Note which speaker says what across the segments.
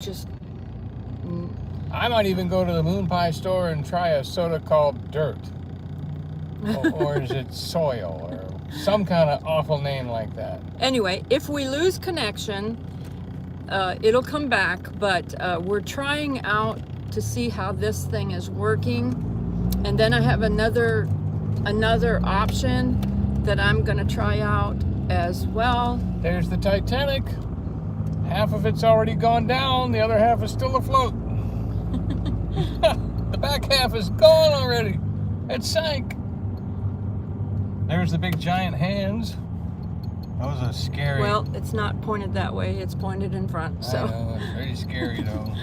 Speaker 1: just...
Speaker 2: I might even go to the Moonpie store and try a soda called Dirt. Or is it Soil? Or some kind of awful name like that.
Speaker 1: Anyway, if we lose connection, it'll come back. But we're trying out to see how this thing is working. And then I have another option that I'm going to try out as well.
Speaker 2: There's the Titanic. Half of it's already gone down. The other half is still afloat. The back half is gone already. It sank. There's the big giant hands. Those are scary.
Speaker 1: Well, it's not pointed that way. It's pointed in front. So.
Speaker 2: I know, it's pretty scary though.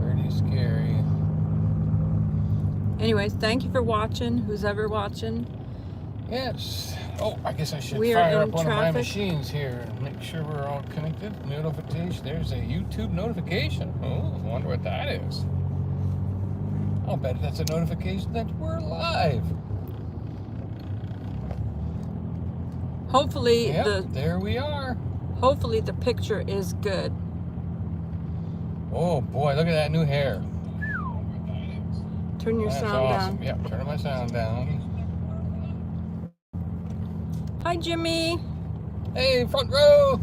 Speaker 2: Pretty scary.
Speaker 1: Anyway, thank you for watching. Who's ever watching?
Speaker 2: Yes. Oh, I guess I should
Speaker 1: We are
Speaker 2: fire
Speaker 1: in
Speaker 2: up one of my
Speaker 1: traffic.
Speaker 2: machines here and make sure we're all connected. Notification. There's a YouTube notification. Oh, I wonder what that is. I'll bet that's a notification that we're live.
Speaker 1: Hopefully
Speaker 2: Yep, there we are.
Speaker 1: hopefully the picture is good.
Speaker 2: Oh boy, look at that new hair.
Speaker 1: Turn your
Speaker 2: That's
Speaker 1: sound
Speaker 2: awesome.
Speaker 1: down.
Speaker 2: Yep, turning my sound down.
Speaker 1: Hi, Jimmy.
Speaker 2: Hey, front row,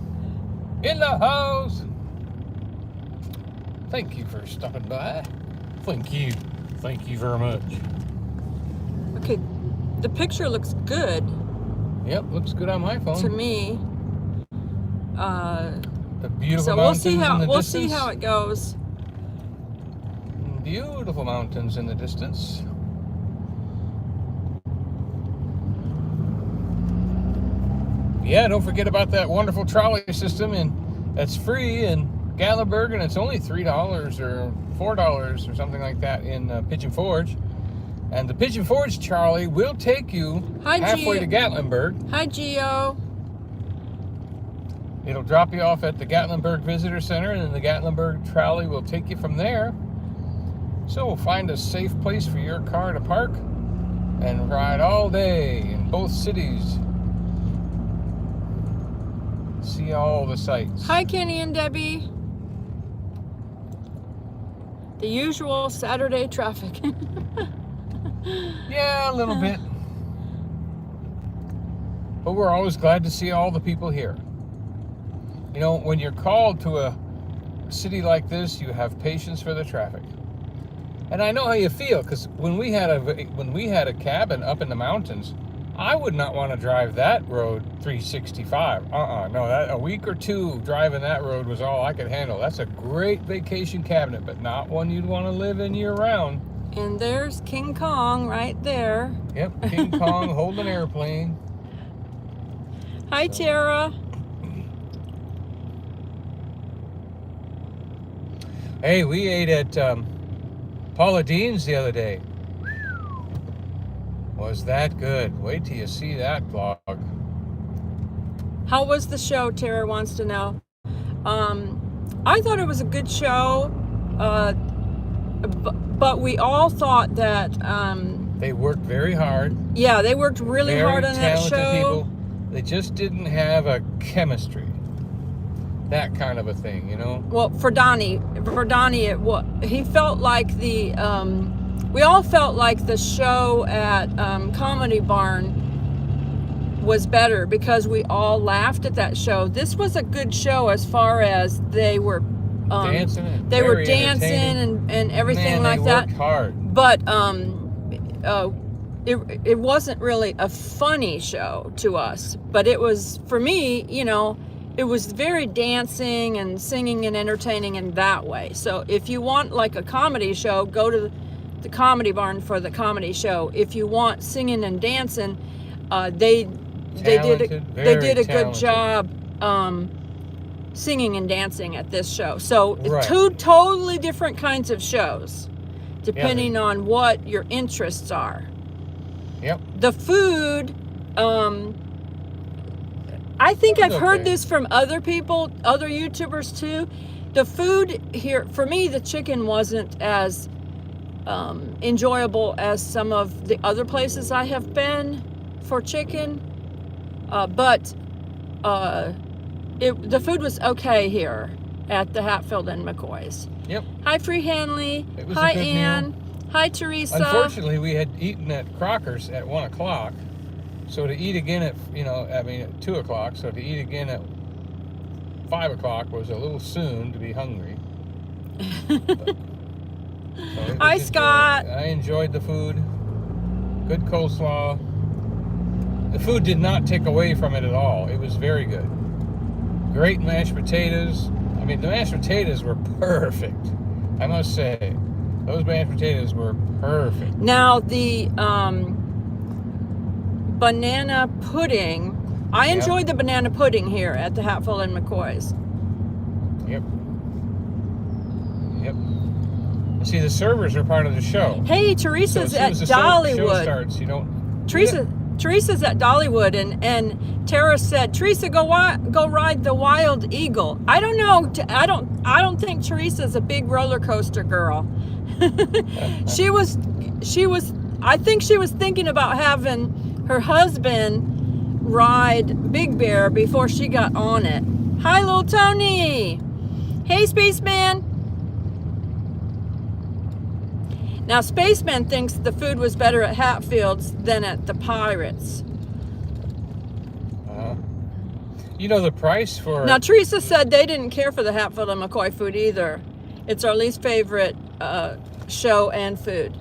Speaker 2: in the house. Thank you for stopping by. Thank you. Thank you very much.
Speaker 1: Okay, the picture looks good
Speaker 2: Yep, looks good on my phone.
Speaker 1: to me.
Speaker 2: The beautiful
Speaker 1: So
Speaker 2: mountains
Speaker 1: see how
Speaker 2: in the
Speaker 1: we'll
Speaker 2: distance.
Speaker 1: see how it goes.
Speaker 2: Beautiful mountains in the distance. Yeah, don't forget about that wonderful trolley system, and that's free in Gatlinburg, and it's only $3 or $4 or something like that in Pigeon Forge. And the Pigeon Forge trolley will take you halfway to Gatlinburg.
Speaker 1: Hi, Gio.
Speaker 2: It'll drop you off at the Gatlinburg Visitor Center, and then the Gatlinburg trolley will take you from there. So find a safe place for your car to park and ride all day in both cities. See all the sights.
Speaker 1: Hi, Kenny and Debbie. The usual Saturday traffic.
Speaker 2: Yeah, a little bit. But we're always glad to see all the people here. You know, when you're called to a city like this, you have patience for the traffic. And I know how you feel, because when we had a cabin up in the mountains, I would not want to drive that road 365. No, that a week or two driving that road was all I could handle. That's a great vacation cabinet, but not one you'd want to live in year round.
Speaker 1: And there's King Kong right there.
Speaker 2: Yep, King Kong holding an airplane.
Speaker 1: Hi, Tara.
Speaker 2: Hey, we ate at Paula Dean's the other day. Was that good? Wait till you see that vlog.
Speaker 1: How was the show? Tara wants to know. I thought it was a good show, but we all thought that...
Speaker 2: They worked very hard.
Speaker 1: Yeah, they worked really hard on that show.
Speaker 2: Very talented people. They just didn't have a chemistry. That kind of a thing, you know?
Speaker 1: Well, for Donny, he felt like the... we all felt like the show at Comedy Barn was better because we all laughed at that show. This was a good show as far as they were
Speaker 2: dancing.
Speaker 1: They were dancing and everything like that.
Speaker 2: They worked hard.
Speaker 1: But it wasn't really a funny show to us. But it was, for me, you know, it was very dancing and singing and entertaining in that way. So if you want like a comedy show, go to the Comedy Barn for the comedy show. If you want singing and dancing, they did a good job singing and dancing at this show. So
Speaker 2: right.
Speaker 1: Two totally different kinds of shows, depending on what your interests are.
Speaker 2: Yep.
Speaker 1: The food, I think I've heard this from other people, other YouTubers too. The food here, for me, the chicken wasn't as enjoyable as some of the other places I have been for chicken, but the food was okay here at the Hatfield and McCoy's.
Speaker 2: Yep.
Speaker 1: Hi, Free Hanley.
Speaker 2: It was
Speaker 1: Hi,
Speaker 2: a good
Speaker 1: Ann.
Speaker 2: meal.
Speaker 1: Hi, Teresa.
Speaker 2: Unfortunately, we had eaten at Crocker's at 1 o'clock. So to eat again at, at 2 o'clock. So to eat again at 5 o'clock was a little soon to be hungry.
Speaker 1: Hi, Scott.
Speaker 2: I enjoyed the food. Good coleslaw. The food did not take away from it at all. It was very good. Great mashed potatoes. I mean, the mashed potatoes were perfect. I must say, those mashed potatoes were perfect.
Speaker 1: Now, the banana pudding. I enjoyed the banana pudding here at the Hatfield and McCoy's.
Speaker 2: Yep. See, the servers are part of the show.
Speaker 1: Hey, Teresa's
Speaker 2: so
Speaker 1: at
Speaker 2: the
Speaker 1: Dollywood.
Speaker 2: Show starts, you don't.
Speaker 1: Teresa's at Dollywood, and Tara said, "Teresa, go ride the Wild Eagle." I don't know. I don't think Teresa's a big roller coaster girl. She was. I think she was thinking about having her husband ride Big Bear before she got on it. Hi, little Tony. Hey, Spaceman. Now, Spaceman thinks the food was better at Hatfield's than at the Pirates.
Speaker 2: The price for...
Speaker 1: Now, Teresa said they didn't care for the Hatfield and McCoy food either. It's our least favorite show and food.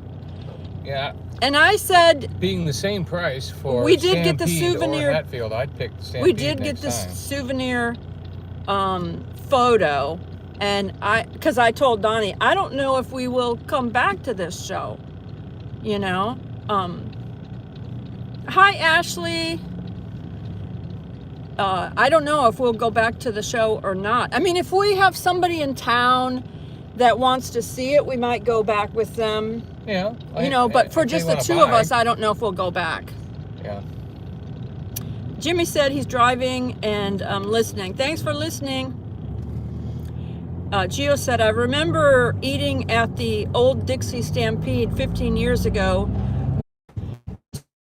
Speaker 2: Yeah.
Speaker 1: And I said...
Speaker 2: Being the same price for
Speaker 1: we did get the
Speaker 2: Stampede
Speaker 1: souvenir...
Speaker 2: or Hatfield, I'd pick Stampede
Speaker 1: We did get the souvenir photo... And because I told Donny, I don't know if we will come back to this show, Hi, Ashley. I don't know if we'll go back to the show or not. I mean, if we have somebody in town that wants to see it, we might go back with them.
Speaker 2: Yeah.
Speaker 1: But for just the two of us, I don't know if we'll go back.
Speaker 2: Yeah.
Speaker 1: Jimmy said he's driving and listening. Thanks for listening. Gio said, I remember eating at the old Dixie Stampede 15 years ago.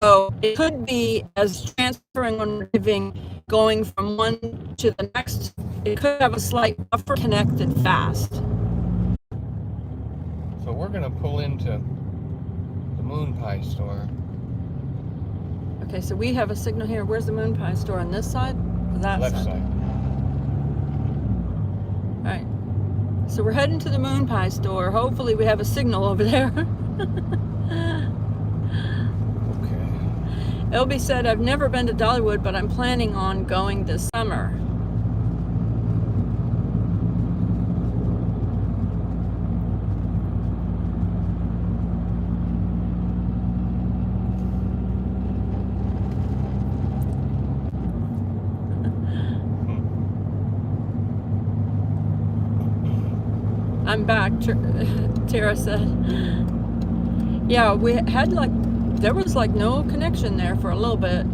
Speaker 1: So it could be as transferring when we're going from one to the next. It could have a slight buffer connected fast.
Speaker 2: So we're going to pull into the Moonpie store.
Speaker 1: Okay, so we have a signal here. Where's the Moonpie store? On this side? Or that
Speaker 2: Left side.
Speaker 1: All right. So we're heading to the Moonpie store. Hopefully we have a signal over there.
Speaker 2: Okay.
Speaker 1: LB said, I've never been to Dollywood, but I'm planning on going this summer. I'm back, Tara said. Yeah, we had there was no connection there for a little bit.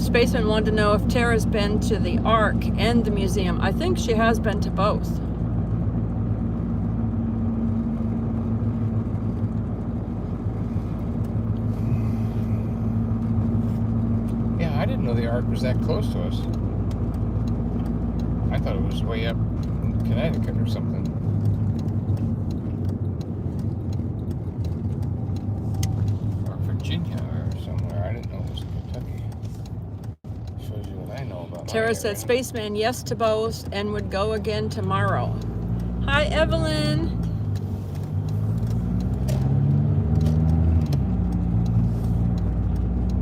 Speaker 1: Spaceman wanted to know if Tara's been to the Ark and the museum. I think she has been to both.
Speaker 2: Yeah, I didn't know the Ark was that close to us. I thought it was way up in Connecticut or something. Or Virginia or somewhere. I didn't know it was Kentucky. Shows you what I know about
Speaker 1: Tara said, Spaceman, yes to both and would go again tomorrow. Hi, Evelyn.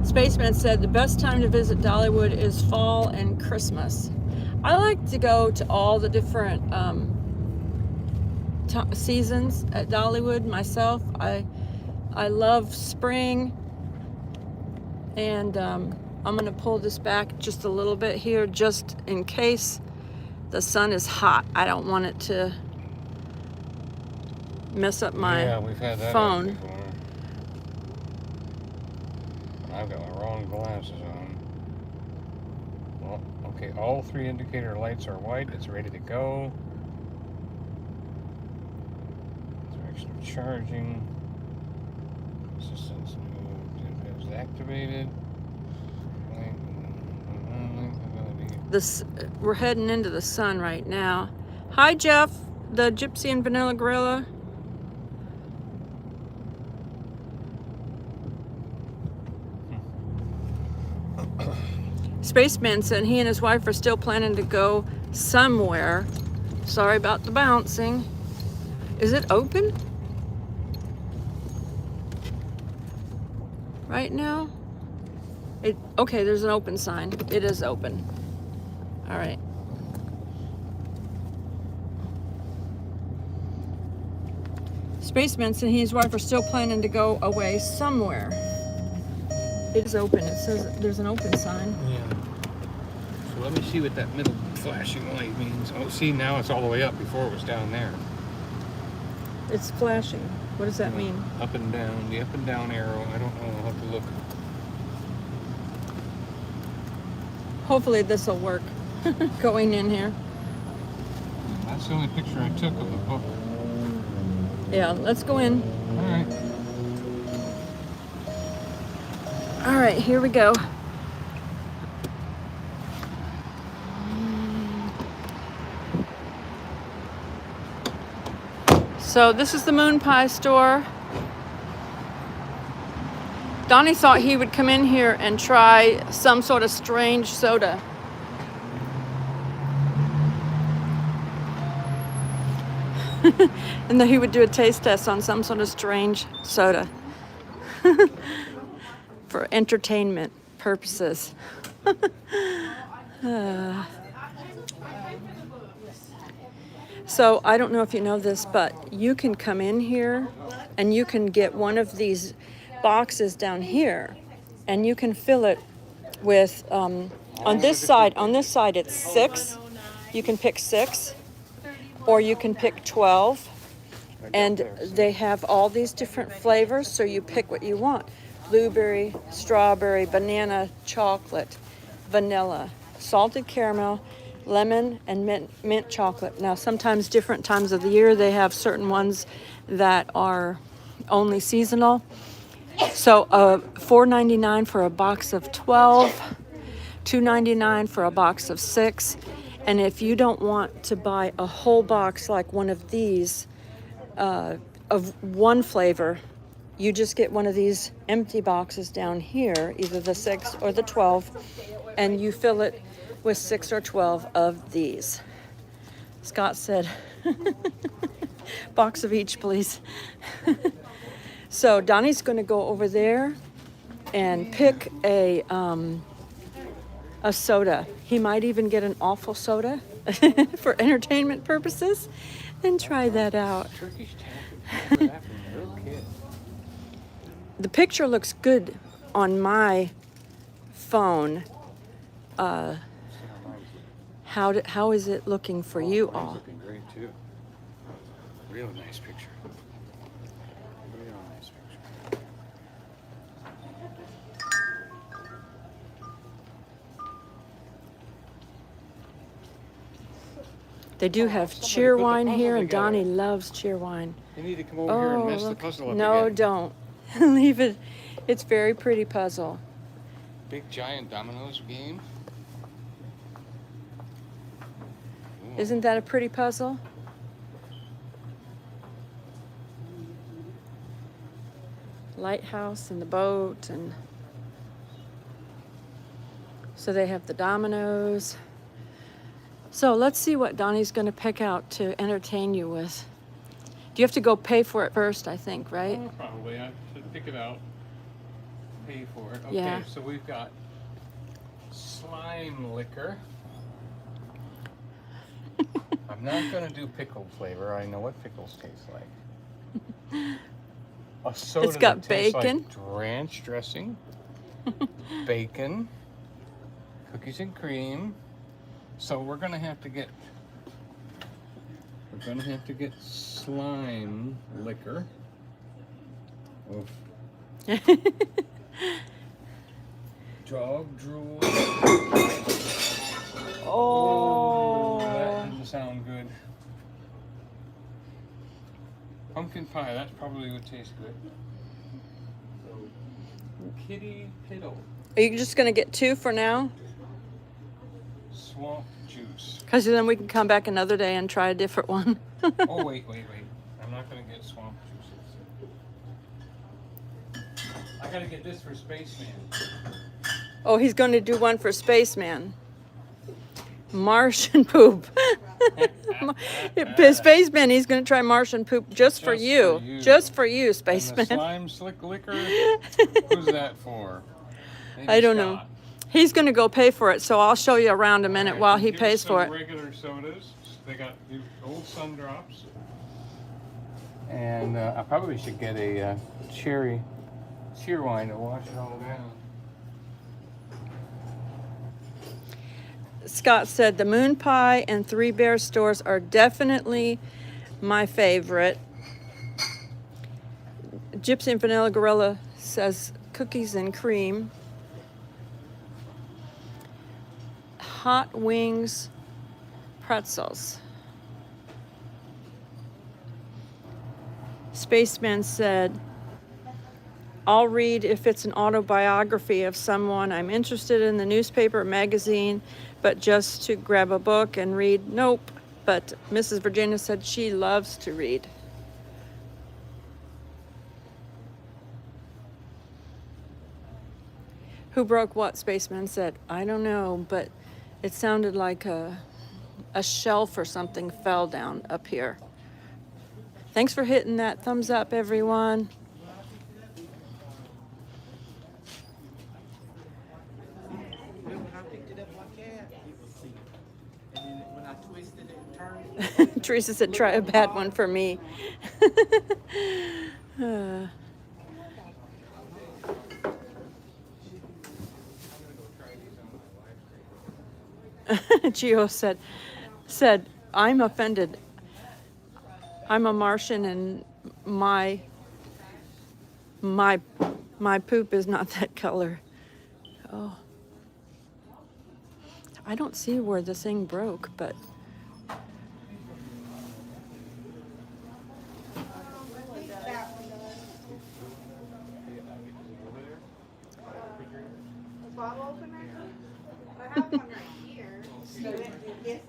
Speaker 1: Spaceman said, the best time to visit Dollywood is fall and Christmas. I like to go to all the different seasons at Dollywood myself. I love spring, and I'm going to pull this back just a little bit here, just in case the sun is hot. I don't want it to mess up my
Speaker 2: we've had that
Speaker 1: phone.
Speaker 2: before. I've got my wrong glasses on. Well, okay, all three indicator lights are white. It's ready to go. Direction of charging. Assistance mode is activated.
Speaker 1: this, we're heading into the sun right now. Hi, Jeff, the Gypsy and Vanilla Gorilla. Spaceman said he and his wife are still planning to go somewhere. Sorry about the bouncing. Is it open right now? Okay, there's an open sign. It is open. All right. Spaceman said he and his wife are still planning to go away somewhere. It is open. It says there's an open sign.
Speaker 2: Yeah. So let me see what that middle flashing light means. Oh, see, now it's all the way up. Before it was down there.
Speaker 1: It's flashing. What does that mean?
Speaker 2: Up and down. The up and down arrow. I don't know. I'll have to look.
Speaker 1: Hopefully this will work. Going in here.
Speaker 2: That's the only picture I took of the book.
Speaker 1: Yeah, let's go in.
Speaker 2: All right.
Speaker 1: All right, here we go. So this is the Moonpie store. Donny thought he would come in here and try some sort of strange soda. And then he would do a taste test on some sort of strange soda. For entertainment purposes. So I don't know if you know this, but you can come in here and you can get one of these boxes down here, and you can fill it with on this side it's 6. You can pick 6, or you can pick 12, and they have all these different flavors, so you pick what you want. Blueberry, strawberry, banana, chocolate, vanilla, salted caramel, lemon, and mint chocolate. Now, sometimes different times of the year, they have certain ones that are only seasonal. So $4.99 for a box of 12, $2.99 for a box of 6. And if you don't want to buy a whole box like one of these of one flavor, you just get one of these empty boxes down here, either the 6 or the 12, and you fill it with 6 or 12 of these. Scott said, box of each, please. So Donnie's going to go over there and pick a soda. He might even get an awful soda for entertainment purposes, and try that out.
Speaker 2: Turkish tan.
Speaker 1: The picture looks good on my phone. How is it looking for you all?
Speaker 2: Looking great too. Real nice picture. Real nice picture.
Speaker 1: They do have cheerwine here, and Donnie loves cheerwine.
Speaker 2: You need to come over here and mess the puzzle up
Speaker 1: No,
Speaker 2: again.
Speaker 1: don't. Leave it. It's very pretty puzzle.
Speaker 2: Big giant dominoes game. Ooh.
Speaker 1: Isn't that a pretty puzzle? Lighthouse and the boat, and so they have the dominoes. So let's see what Donnie's going to pick out to entertain you with. Do you have to go pay for it first, I think, right?
Speaker 2: Oh, probably. I should pick it out. Pay for it. Okay,
Speaker 1: Yeah.
Speaker 2: So we've got slime liquor. I'm not going to do pickle flavor. I know what pickles taste like. A soda
Speaker 1: It's got
Speaker 2: that tastes
Speaker 1: bacon.
Speaker 2: like ranch dressing, bacon, cookies and cream. So we're going to have to get slime liquor. Oof. Dog drool.
Speaker 1: Oh.
Speaker 2: That doesn't sound good. Pumpkin pie, that probably would taste good. So, kitty piddle.
Speaker 1: Are you just going to get 2 for now?
Speaker 2: swamp juice.
Speaker 1: Because then we can come back another day and try a different one.
Speaker 2: Oh, wait. I'm not going to get swamp juices. I got to get this for Spaceman.
Speaker 1: Oh, he's going to do one for Spaceman. Martian poop. Spaceman, he's going to try Martian poop just for you. Just for you, Spaceman.
Speaker 2: And the slime slick liquor? Who's that for? Maybe
Speaker 1: I don't
Speaker 2: Scott.
Speaker 1: know. He's going to go pay for it, so I'll show you around a minute while he pays for it.
Speaker 2: Regular sodas. They got the old Sun Drops. And I probably should get a cheer wine to wash it all down.
Speaker 1: Scott said the Moonpie and Three Bears stores are definitely my favorite. Gypsy and Vanilla Gorilla says cookies and cream. Hot wings, pretzels. Spaceman said, I'll read if it's an autobiography of someone I'm interested in, the newspaper or magazine, but just to grab a book and read, nope. But Mrs. Virginia said she loves to read. Who broke what? Spaceman said, I don't know, but it sounded like a shelf or something fell down up here. Thanks for hitting that thumbs up, everyone. Teresa said, try a bad one for me. Gio said, I'm offended. I'm a Martian and my poop is not that color. Oh. I don't see where the thing broke, but
Speaker 3: bottle opener? I have one right here. Yes,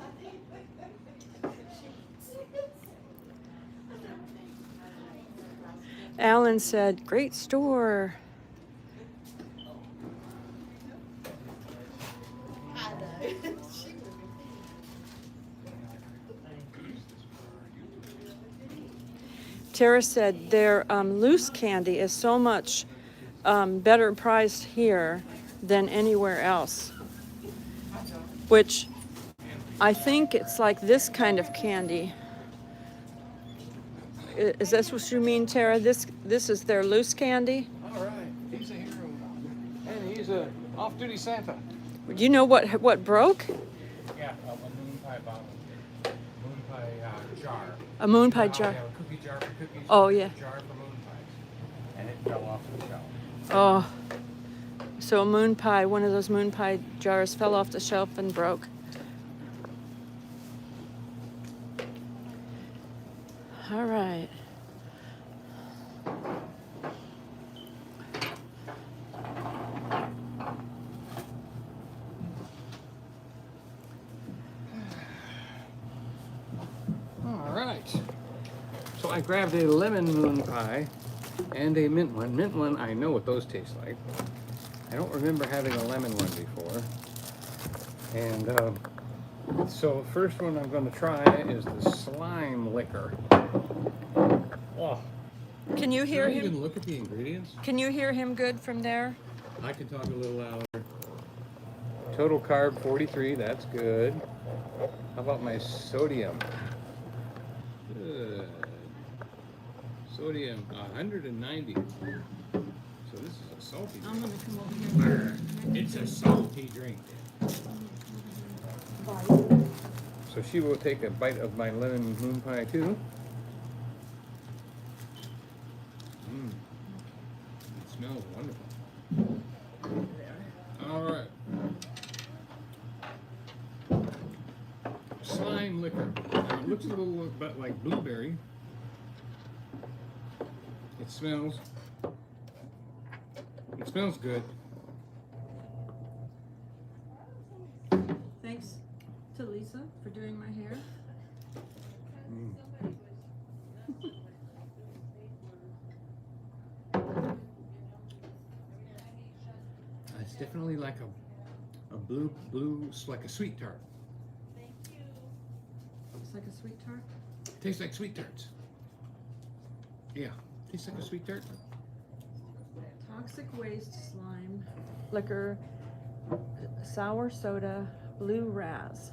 Speaker 1: Alan said, great store.
Speaker 3: I know.
Speaker 1: Tara said their loose candy is so much better priced here than anywhere else, which I think it's like this kind of candy. Is this what you mean, Tara? This is their loose candy?
Speaker 2: All right, he's a hero. And he's a off-duty Santa.
Speaker 1: Do you know what broke?
Speaker 2: Yeah, a Moonpie bottle. Moonpie jar.
Speaker 1: A Moonpie
Speaker 2: You
Speaker 1: jar.
Speaker 2: have a cookie jar for cookies.
Speaker 1: Oh, yeah.
Speaker 2: A jar for Moonpies. And it fell off the shelf.
Speaker 1: Oh, so a Moonpie, one of those Moonpie jars fell off the shelf and broke. All right.
Speaker 2: All right. So I grabbed a lemon Moonpie and a mint one. Mint one, I know what those taste like. I don't remember having a lemon one before. And so the first one I'm going to try is the slime liquor. Oh.
Speaker 1: Can you hear
Speaker 2: Should I
Speaker 1: him?
Speaker 2: even look at the ingredients?
Speaker 1: Can you hear him good from there?
Speaker 2: I can talk a little louder. Total carb 43, that's good. How about my sodium? Good. Sodium 190. So this is a salty drink.
Speaker 1: I'm gonna come over here.
Speaker 2: It's a salty drink. So she will take a bite of my lemon moon pie too. It smells wonderful. All right. Slime liquor. Now, it looks a little bit like blueberry. It smells good.
Speaker 1: Thanks. to Lisa for doing my hair.
Speaker 2: It's definitely like a blue, it's like a sweet tart.
Speaker 1: It's like a sweet tart.
Speaker 2: Tastes like sweet tarts. Yeah, tastes like a sweet tart.
Speaker 1: Toxic waste slime, liquor, sour soda, blue raz.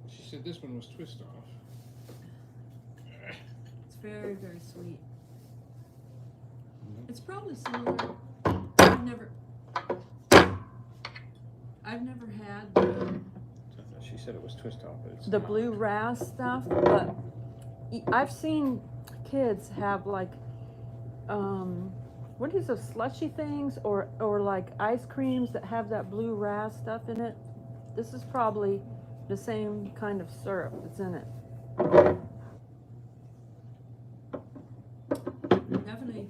Speaker 2: She said this one was twist off.
Speaker 1: It's very, very sweet.
Speaker 2: Mhm.
Speaker 1: It's probably similar. I've never had
Speaker 2: She said it was twist off, but it's
Speaker 1: the
Speaker 2: not.
Speaker 1: blue raz stuff, but I've seen kids have like, what is those slushy things or like ice creams that have that blue raz stuff in it. This is probably the same kind of syrup that's in it. Definitely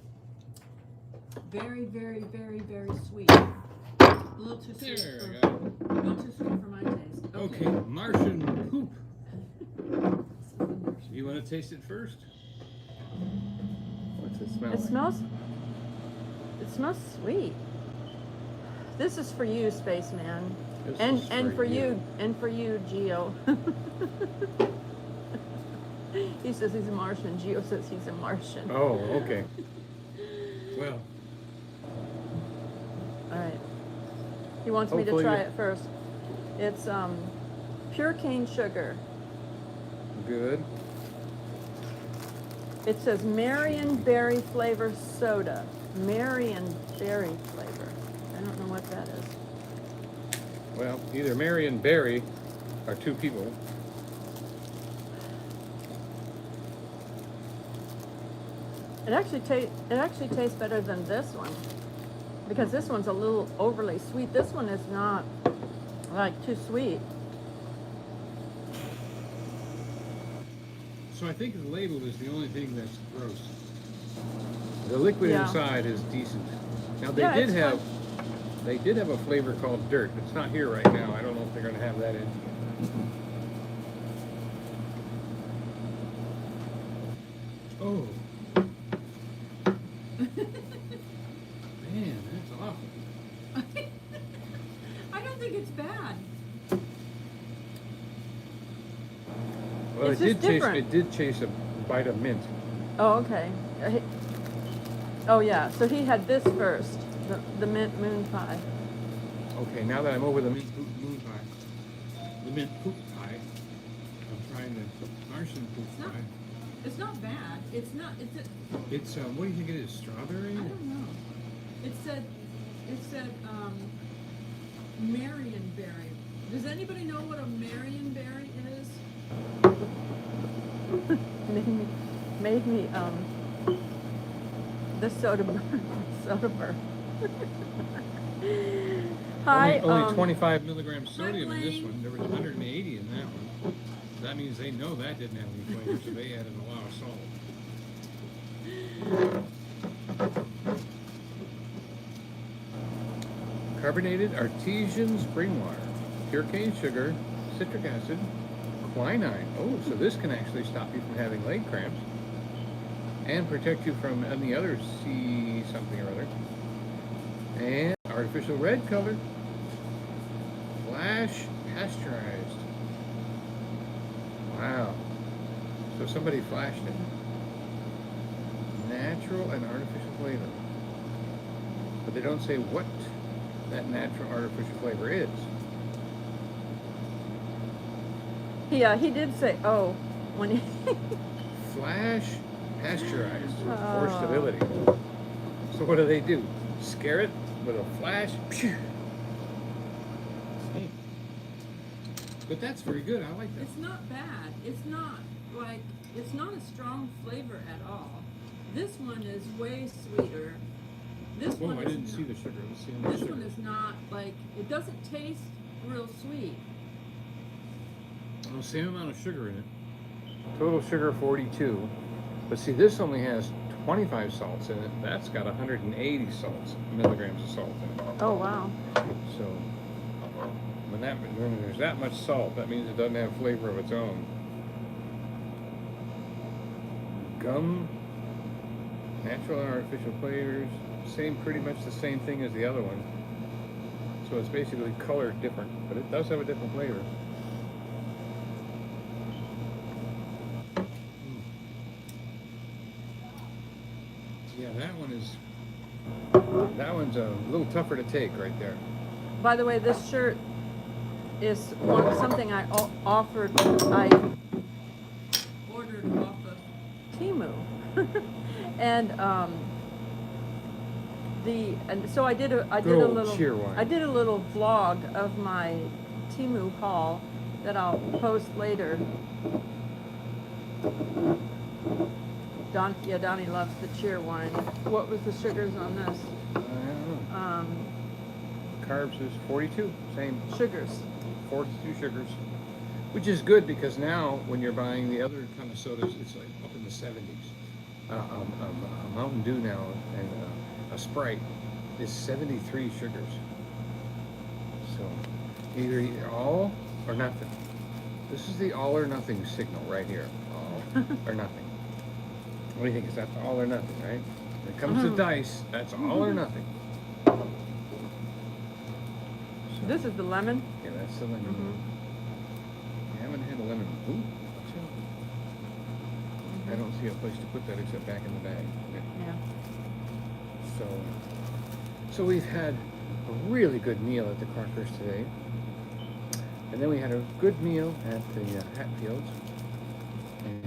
Speaker 1: very, very, very, very sweet. A little too sweet.
Speaker 2: There we
Speaker 1: A
Speaker 2: go.
Speaker 1: little too sweet for my taste.
Speaker 2: Okay, Martian poop. You want to taste it first? What's it smell
Speaker 1: It
Speaker 2: like?
Speaker 1: smells sweet. This is for you, Spaceman.
Speaker 2: This
Speaker 1: And
Speaker 2: is
Speaker 1: and for you, Geo. He says he's a Martian. Geo says he's a Martian.
Speaker 2: Oh, okay. Well,
Speaker 1: All right. He wants me to
Speaker 2: Hopefully
Speaker 1: try
Speaker 2: you-
Speaker 1: it first. It's pure cane sugar.
Speaker 2: good.
Speaker 1: It says Marion berry flavor soda. Marion berry flavor. I don't know what that is.
Speaker 2: Well, either Mary and Barry are two people.
Speaker 1: It actually tastes better than this one, because this one's a little overly sweet. This one is not like too sweet.
Speaker 2: So I think the label is the only thing that's gross. The liquid
Speaker 1: Yeah.
Speaker 2: inside is decent. Now they
Speaker 1: Yeah,
Speaker 2: did
Speaker 1: it's
Speaker 2: have
Speaker 1: fun.
Speaker 2: they did have a flavor called dirt. It's not here right now. I don't know if they're going to have that in. Oh. Man, that's awful.
Speaker 1: I don't think it's bad.
Speaker 2: Well,
Speaker 1: It's
Speaker 2: it
Speaker 1: just
Speaker 2: did
Speaker 1: different.
Speaker 2: It did chase a bite of mint.
Speaker 1: Oh, okay. Oh yeah. So he had this first, the mint moon pie.
Speaker 2: Okay, now that I'm over the mint poop moon pie, the mint poop pie, I'm trying the Martian poop
Speaker 1: It's not-
Speaker 2: pie.
Speaker 1: It's not bad. It's not.
Speaker 2: It's what do you think it is? Strawberry?
Speaker 1: I don't know. It said Marion berry. Does anybody know what a Marion berry is? made me the soda burn. Hi,
Speaker 2: Only 25 milligrams sodium in this
Speaker 1: Blaine.
Speaker 2: one. There was 180 in that one. That means they know that didn't have any flavor, so they added a lot of salt. Carbonated artesian spring water, pure cane sugar, citric acid, quinine. Oh, so this can actually stop you from having leg cramps and protect you from any other C something or other. And artificial red color, flash pasteurized. Wow. So somebody flashed it. Natural and artificial flavor. But they don't say what that natural artificial flavor is.
Speaker 1: Yeah, he did say, oh, when he...
Speaker 2: Flash pasteurized for
Speaker 1: Oh.
Speaker 2: stability. So what do? Scare it with a flash? Phew. Hey. But that's very good. I like that.
Speaker 1: It's not bad. It's not a strong flavor at all. This one is way sweeter. This
Speaker 2: Oh,
Speaker 1: one
Speaker 2: I
Speaker 1: is
Speaker 2: didn't
Speaker 1: not,
Speaker 2: see the sugar. Let's see the
Speaker 1: This
Speaker 2: sugar.
Speaker 1: one is not like, it doesn't taste real sweet.
Speaker 2: Oh, same amount of sugar in it. Total sugar 42. But see, this only has 25 salts in it. That's got 180 milligrams of salt in it.
Speaker 1: Oh, wow.
Speaker 2: So when there's that much salt, that means it doesn't have flavor of its own. Gum, natural and artificial flavors, pretty much the same thing as the other one. So it's basically colored different, but it does have a different flavor. Yeah, that one's a little tougher to take right there.
Speaker 1: By the way, this shirt is something I ordered off of Temu. and so I did a little vlog of my Temu haul that I'll post later. Donny loves the cheer wine. What was the sugars on this?
Speaker 2: I don't know. Carbs is 42, same.
Speaker 1: Sugars.
Speaker 2: 42 sugars, which is good because now when you're buying the other kind of sodas, it's like up in the 70s. A Mountain Dew now and a Sprite is 73 sugars. So either all or nothing. This is the all or nothing signal right here. All or nothing. What do you think? Is that all or nothing, right? When it comes to dice, that's all or nothing. So,
Speaker 1: this is the lemon?
Speaker 2: Yeah, that's the lemon. I haven't had a lemon. Ooh, watch out. I don't see a place to put that except back in the bag.
Speaker 1: Yeah.
Speaker 2: So we've had a really good meal at the Crockers today. And then we had a good meal at the Hatfields. And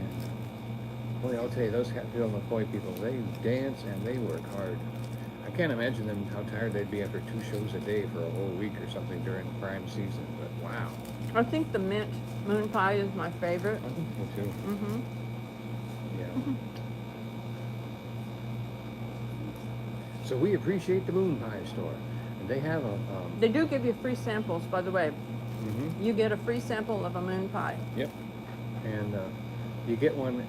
Speaker 2: boy, I'll tell you, those Hatfield McCoy people, they dance and they work hard. I can't imagine them how tired they'd be after 2 shows a day for a whole week or something during prime season, but wow.
Speaker 1: I think the mint Moonpie is my favorite.
Speaker 2: I think so too. Yeah. So we appreciate the Moonpie store. And they have a...
Speaker 1: They do give you free samples, by the way. You get a free sample of a Moonpie.
Speaker 2: Yep. And you get one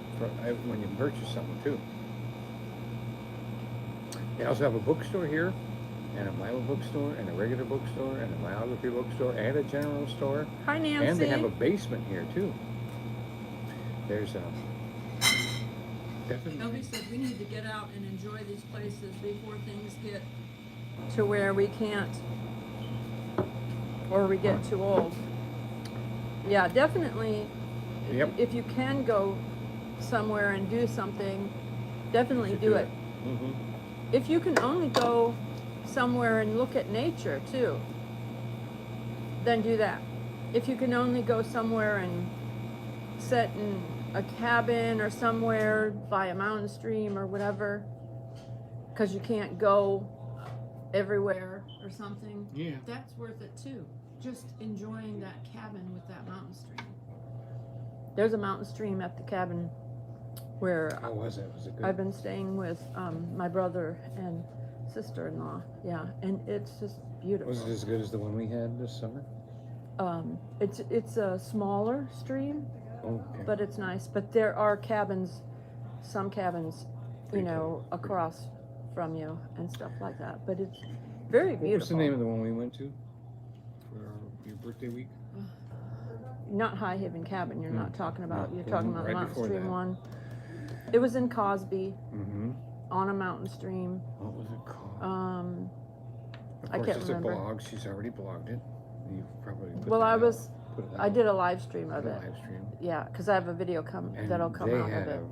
Speaker 2: when you purchase something too. They also have a bookstore here, and a Bible bookstore, and a regular bookstore, and a biography bookstore, and a general store.
Speaker 1: Hi, Nancy.
Speaker 2: And they have a basement here too. There's definitely.
Speaker 1: Nobody said we need to get out and enjoy these places before things get to where we can't, or we get too old. Yeah, definitely.
Speaker 2: Yep.
Speaker 1: If you can go somewhere and do something, definitely do it. If you can only go somewhere and look at nature too, then do that. If you can only go somewhere and sit in a cabin or somewhere by a mountain stream or whatever, because you can't go everywhere or something, that's worth it too. Just enjoying that cabin with that mountain stream. There's a mountain stream at the cabin where
Speaker 2: Was it good?
Speaker 1: I've been staying with my brother and sister-in-law. Yeah, and it's just beautiful.
Speaker 2: Was it as good as the one we had this summer?
Speaker 1: It's a smaller stream, but it's nice. But there are cabins, some cabins, across from you and stuff like that. But it's very beautiful.
Speaker 2: What's the name of the one we went to for your birthday week?
Speaker 1: Not High Haven Cabin. You're not talking about. You're talking about the
Speaker 2: right
Speaker 1: Mountain Stream
Speaker 2: that.
Speaker 1: one. It was in Cosby, on a mountain stream.
Speaker 2: What was it called? Of
Speaker 1: I
Speaker 2: course,
Speaker 1: can't
Speaker 2: it's
Speaker 1: remember.
Speaker 2: a blog. She's already blogged it. You probably put
Speaker 1: Well,
Speaker 2: that
Speaker 1: I
Speaker 2: out.
Speaker 1: was.
Speaker 2: Put it
Speaker 1: I
Speaker 2: out.
Speaker 1: did a live stream of
Speaker 2: Put a
Speaker 1: it.
Speaker 2: live stream.
Speaker 1: Yeah, because I have a video that'll come out
Speaker 2: They
Speaker 1: of
Speaker 2: had
Speaker 1: it.
Speaker 2: a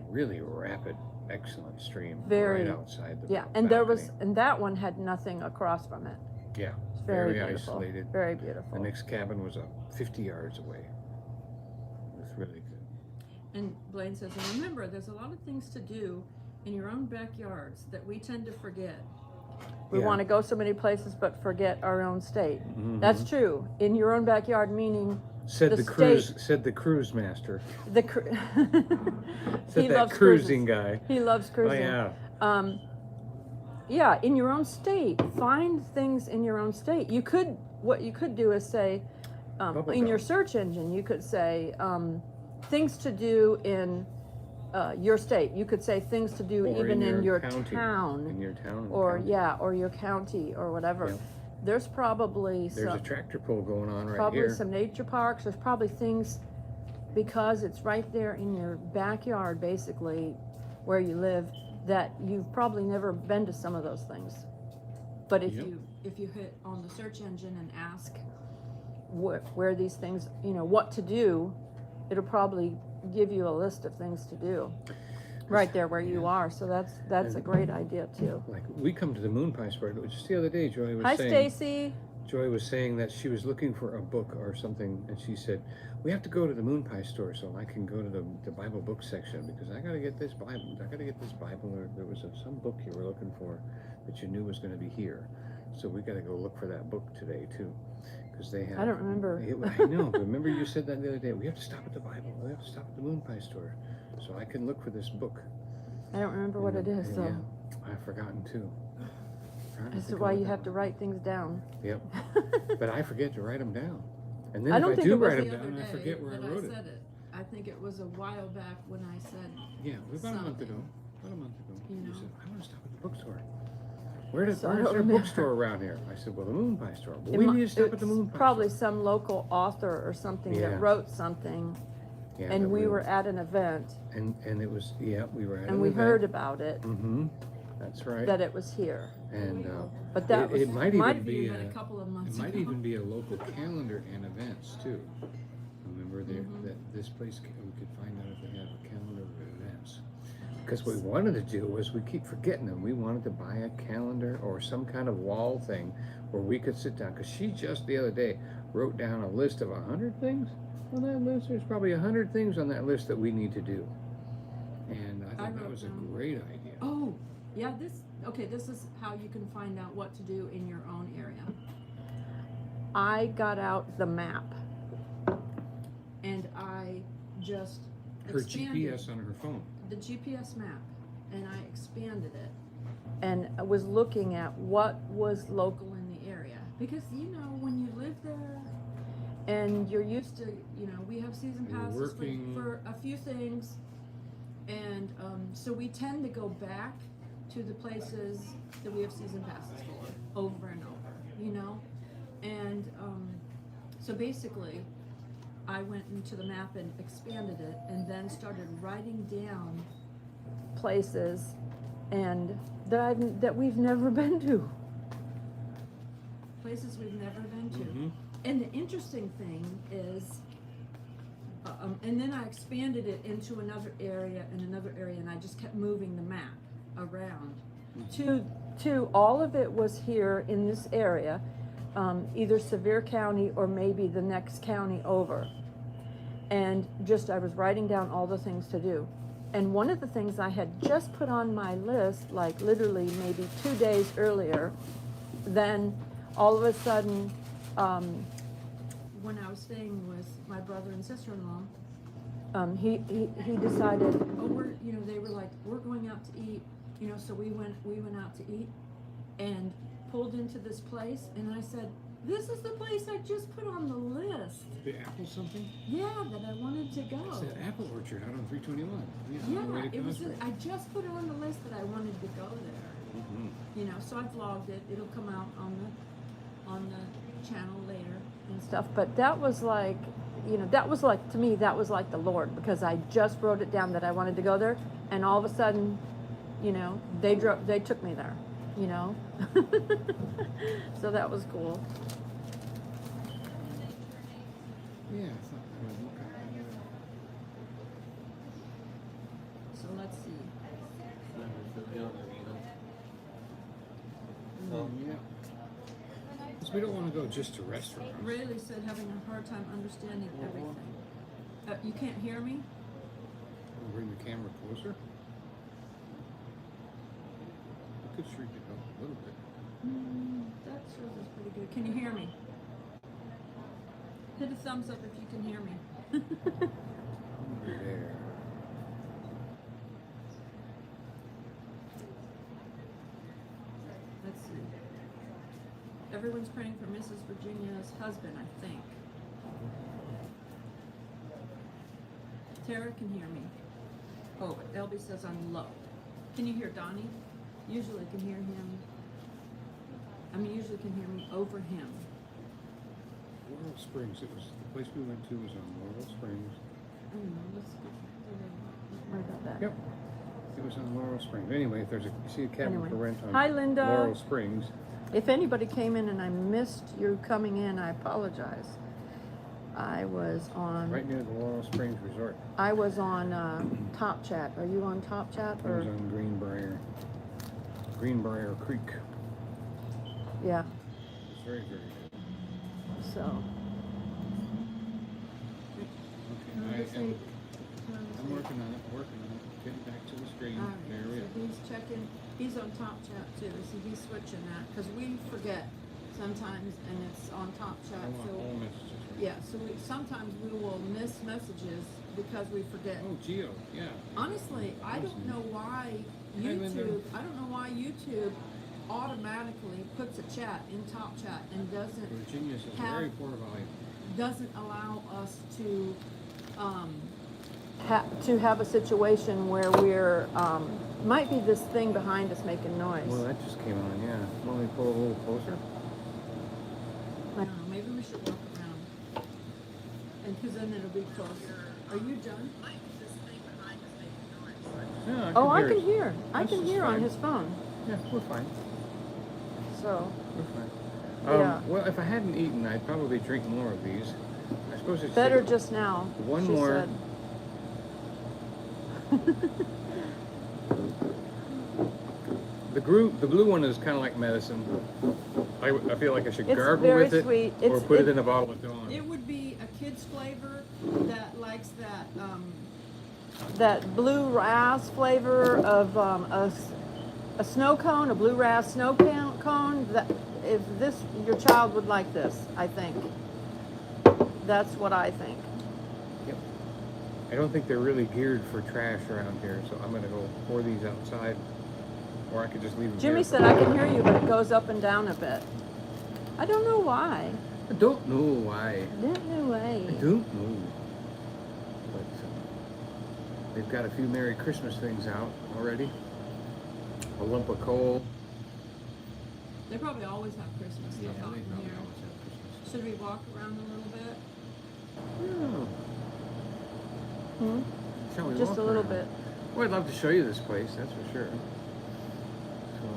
Speaker 2: really rapid, excellent stream
Speaker 1: Very.
Speaker 2: right outside the
Speaker 1: And there was,
Speaker 2: balcony.
Speaker 1: and that one had nothing across from it.
Speaker 2: Yeah,
Speaker 1: It's very
Speaker 2: very
Speaker 1: beautiful.
Speaker 2: isolated.
Speaker 1: Very beautiful.
Speaker 2: The next cabin was 50 yards away. It was really good.
Speaker 1: And Blaine says, and remember, there's a lot of things to do in your own backyards that we tend to forget. We want to go so many places, but forget our own state. That's true. In your own backyard, meaning
Speaker 2: Said
Speaker 1: the
Speaker 2: the cruise master.
Speaker 1: the
Speaker 2: Said
Speaker 1: he
Speaker 2: that
Speaker 1: loves
Speaker 2: cruising
Speaker 1: cruises.
Speaker 2: guy.
Speaker 1: He loves cruising.
Speaker 2: Oh yeah.
Speaker 1: Yeah, in your own state, find things in your own state. What you could do is say, in your search engine, you could say things to do in your state. You could say things to do
Speaker 2: Or
Speaker 1: even in your
Speaker 2: county.
Speaker 1: town.
Speaker 2: In your town.
Speaker 1: Or
Speaker 2: county.
Speaker 1: yeah, or your county or whatever.
Speaker 2: Yeah.
Speaker 1: There's probably
Speaker 2: There's a tractor pull going on right
Speaker 1: probably
Speaker 2: here.
Speaker 1: some nature parks. There's probably things, because it's right there in your backyard, basically, where you live, that you've probably never been to some of those things. But if
Speaker 2: Yep.
Speaker 1: you hit on the search engine and ask where these things, what to do, it'll probably give you a list of things to do right there where you are. So that's a great idea too.
Speaker 2: Like we come to the Moonpie store. Just the other day, Joy was
Speaker 1: Hi,
Speaker 2: saying.
Speaker 1: Stacy.
Speaker 2: Joy was saying that she was looking for a book or something, and she said, "We have to go to the Moonpie store so I can go to the Bible book section because I got to get this Bible. I got to get this Bible. Or there was some book you were looking for that you knew was going to be here, so we got to go look for that book today too, because they have."
Speaker 1: I don't remember.
Speaker 2: I know. But remember you said that the other day. We have to stop at the Bible. We have to stop at the Moonpie store so I can look for this book.
Speaker 1: I don't remember what it is, so
Speaker 2: Yeah, I've forgotten too.
Speaker 1: that's why you have to write things down.
Speaker 2: Yep. But I forget to write them down. And then
Speaker 1: I don't
Speaker 2: if I
Speaker 1: think
Speaker 2: do
Speaker 1: it was
Speaker 2: write
Speaker 1: the
Speaker 2: them
Speaker 1: other
Speaker 2: down, I
Speaker 1: day
Speaker 2: forget where I
Speaker 1: that
Speaker 2: wrote it.
Speaker 1: said it. I think it was a while back when I said,
Speaker 2: Yeah, about a month ago.
Speaker 1: something.
Speaker 2: About a month ago.
Speaker 1: You
Speaker 2: You
Speaker 1: know.
Speaker 2: said, I want to stop at the bookstore. Where's
Speaker 1: So I
Speaker 2: there
Speaker 1: don't
Speaker 2: a
Speaker 1: remember.
Speaker 2: bookstore around here? I said, well, the Moonpie store. Well,
Speaker 1: It
Speaker 2: we
Speaker 1: mi-
Speaker 2: need to stop at the
Speaker 1: it's
Speaker 2: Moonpie
Speaker 1: probably
Speaker 2: store.
Speaker 1: some local author or something
Speaker 2: Yeah.
Speaker 1: that wrote something,
Speaker 2: Yeah,
Speaker 1: and
Speaker 2: that
Speaker 1: we were at an event,
Speaker 2: And it was, yeah, we were at
Speaker 1: and we heard about it,
Speaker 2: Mm-hmm. That's right.
Speaker 1: that it was here.
Speaker 2: And
Speaker 1: But that
Speaker 2: it
Speaker 1: was,
Speaker 2: might even
Speaker 1: have
Speaker 2: be
Speaker 1: been
Speaker 2: a-
Speaker 1: a couple of
Speaker 2: it
Speaker 1: months
Speaker 2: might
Speaker 1: ago.
Speaker 2: even be a local calendar and events too. Remember there,
Speaker 1: Mhm.
Speaker 2: that this place, we could find out if they have a calendar of events. Because what we wanted to do was, we keep forgetting them. We wanted to buy a calendar or some kind of wall thing where we could sit down. Because she just the other day wrote down a list of 100 things on that list. There's probably 100 things on that list that we need to do. And I thought that
Speaker 1: wrote
Speaker 2: was a
Speaker 1: down-
Speaker 2: great idea.
Speaker 1: Oh, yeah, this is how you can find out what to do in your own area. I got out the map, and I just
Speaker 2: Her
Speaker 1: expanded
Speaker 2: GPS on her phone.
Speaker 1: the GPS map, and I expanded it, and I was looking at what was local in the area, because when you live there and you're used to, we have season
Speaker 2: You're
Speaker 1: passes
Speaker 2: working.
Speaker 1: for a few things, and so we tend to go back to the places that we have season passes for over and over, and so basically I went into the map and expanded it, and then started writing down places and that we've never been to. Places we've never been to.
Speaker 2: Mhm.
Speaker 1: And the interesting thing is, and then I expanded it into another area and another area, and I just kept moving the map around. To all of it was here in this area, either Sevier County or maybe the next county over. And I was writing down all the things to do. And one of the things I had just put on my list, like literally maybe 2 days earlier, then all of a sudden, when I was staying with my brother and sister-in-law, he decided, they were like, we're going out to eat, so we went out to eat and pulled into this place, and I said, this is the place I just put on the list.
Speaker 2: The apple something?
Speaker 1: Yeah, that I wanted to go.
Speaker 2: It's that apple orchard out on 321.
Speaker 1: Yeah, it was. I just put it on the list that I wanted to go there.
Speaker 2: Mm-hmm.
Speaker 1: So I vlogged it. It'll come out on the channel later and stuff. But that was like, to me, that was like the Lord, because I just wrote it down that I wanted to go there, and all of a sudden, they took me there. So that was cool.
Speaker 2: Yeah, I thought I would look at it.
Speaker 1: So let's see.
Speaker 2: Yeah. Because we don't want to go just to restaurants.
Speaker 1: Rayleigh said having a hard time understanding everything. You can't hear me?
Speaker 2: We'll bring the camera closer. We could shrink it up a little bit.
Speaker 1: That shows is pretty good. Can you hear me? Hit a thumbs up if you can hear me.
Speaker 2: Over there.
Speaker 1: Let's see. Everyone's praying for Mrs. Virginia's husband, I think. Tara can hear me. Oh, but Elby says I'm low. Can you hear Donny? Usually I can hear him. Usually can hear me over him.
Speaker 2: Laurel Springs. It was the place we went to was on Laurel Springs.
Speaker 1: I don't know. Let's worry about that.
Speaker 2: Yep. It was on Laurel Springs. Anyway, if there's a you see a cabin
Speaker 1: Anyway.
Speaker 2: for rent on
Speaker 1: Hi, Linda.
Speaker 2: Laurel Springs.
Speaker 1: If anybody came in and I missed you coming in, I apologize. I was on.
Speaker 2: Right near the Laurel Springs Resort.
Speaker 1: I was on Top Chat. Are you on Top Chat
Speaker 2: I
Speaker 1: or?
Speaker 2: was on Greenbrier Creek.
Speaker 1: Yeah.
Speaker 2: It's very, very good.
Speaker 1: So.
Speaker 2: Okay, I'm working on it, Getting back to the screen. There we
Speaker 1: So
Speaker 2: are.
Speaker 1: he's checking. He's on Top Chat too. So he's switching that because we forget sometimes, and it's on Top Chat.
Speaker 2: I want
Speaker 1: So
Speaker 2: all messages.
Speaker 1: yeah. So sometimes we will miss messages because we forget.
Speaker 2: Oh, Geo, yeah.
Speaker 1: Honestly, I don't know why
Speaker 2: Linda.
Speaker 1: YouTube. I don't know why YouTube automatically puts a chat in Top Chat and
Speaker 2: Virginia says
Speaker 1: have-
Speaker 2: very poor volume.
Speaker 1: doesn't allow us to have a situation where we're might be this thing behind us making noise.
Speaker 2: Well, that just came on, yeah. Want me to pull a little closer?
Speaker 1: I don't know. Maybe we should walk around, and because then it'll be closer. Are you done?
Speaker 2: Yeah,
Speaker 1: Oh, I
Speaker 2: hear
Speaker 1: can
Speaker 2: it.
Speaker 1: hear. I
Speaker 2: This
Speaker 1: can
Speaker 2: is
Speaker 1: hear on
Speaker 2: fine.
Speaker 1: his phone.
Speaker 2: Yeah, we're fine.
Speaker 1: So
Speaker 2: We're fine.
Speaker 1: Yeah.
Speaker 2: Well, if I hadn't eaten, I'd probably drink more of these. I suppose it's
Speaker 1: better just now.
Speaker 2: One
Speaker 1: she
Speaker 2: more.
Speaker 1: said.
Speaker 2: The blue one is kind of like medicine. I feel like I should
Speaker 1: It's
Speaker 2: gargle
Speaker 1: very
Speaker 2: with it
Speaker 1: sweet.
Speaker 2: or put it in a bottle of Dawn.
Speaker 1: It would be a kid's flavor that likes that blue ras flavor of a snow cone, a blue ras snow cone. That if your child would like this, I think. That's what I think.
Speaker 2: Yep. I don't think they're really geared for trash around here, so I'm gonna go pour these outside, or I could just leave them
Speaker 1: Jimmy
Speaker 2: here.
Speaker 1: said I can hear you, but it goes up and down a bit. I don't know why.
Speaker 2: I don't know why.
Speaker 1: Don't know why.
Speaker 2: I don't know. But they've got a few Merry Christmas things out already. A lump of coal.
Speaker 1: They probably always have Christmas
Speaker 2: Yeah,
Speaker 1: stuff out
Speaker 2: they
Speaker 1: in
Speaker 2: probably
Speaker 1: here.
Speaker 2: always have Christmas.
Speaker 1: Should we walk around a little bit?
Speaker 2: Oh,
Speaker 1: Hmm?
Speaker 2: shall we
Speaker 1: Just
Speaker 2: walk
Speaker 1: a little
Speaker 2: around?
Speaker 1: bit.
Speaker 2: Well, I'd love to show you this place, that's for sure. So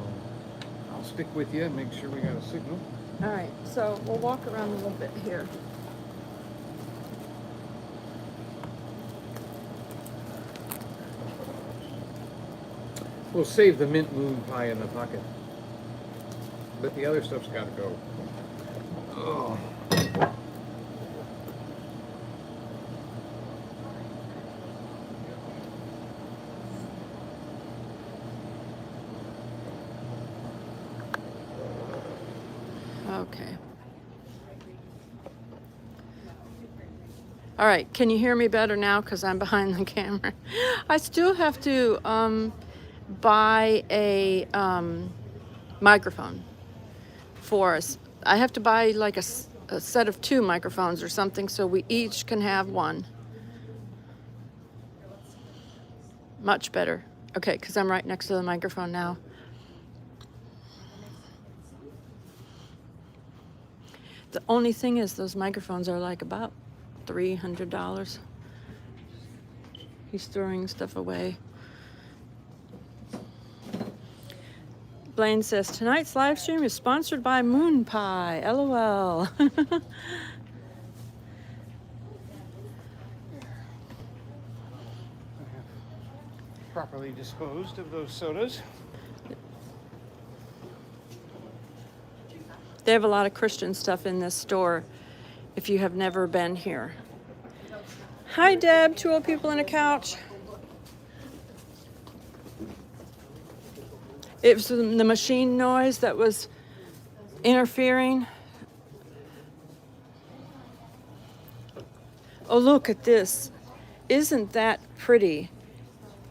Speaker 2: I'll stick with you and make sure we got a signal.
Speaker 1: All right, so we'll walk around a little bit here.
Speaker 2: We'll save the mint moon pie in the pocket. But the other stuff's got to go. Oh.
Speaker 1: Okay. All right, can you hear me better now because I'm behind the camera? I still have to buy a microphone for us. I have to buy like a set of 2 microphones or something so we each can have one. Much better. Okay, because I'm right next to the microphone now. The only thing is those microphones are like about $300. He's throwing stuff away. Blaine says, tonight's live stream is sponsored by Moonpie. LOL.
Speaker 2: Properly disposed of those sodas.
Speaker 1: They have a lot of Christian stuff in this store if you have never been here. Hi, Deb. 2 old people on a couch. It was the machine noise that was interfering. Oh, look at this. Isn't that pretty?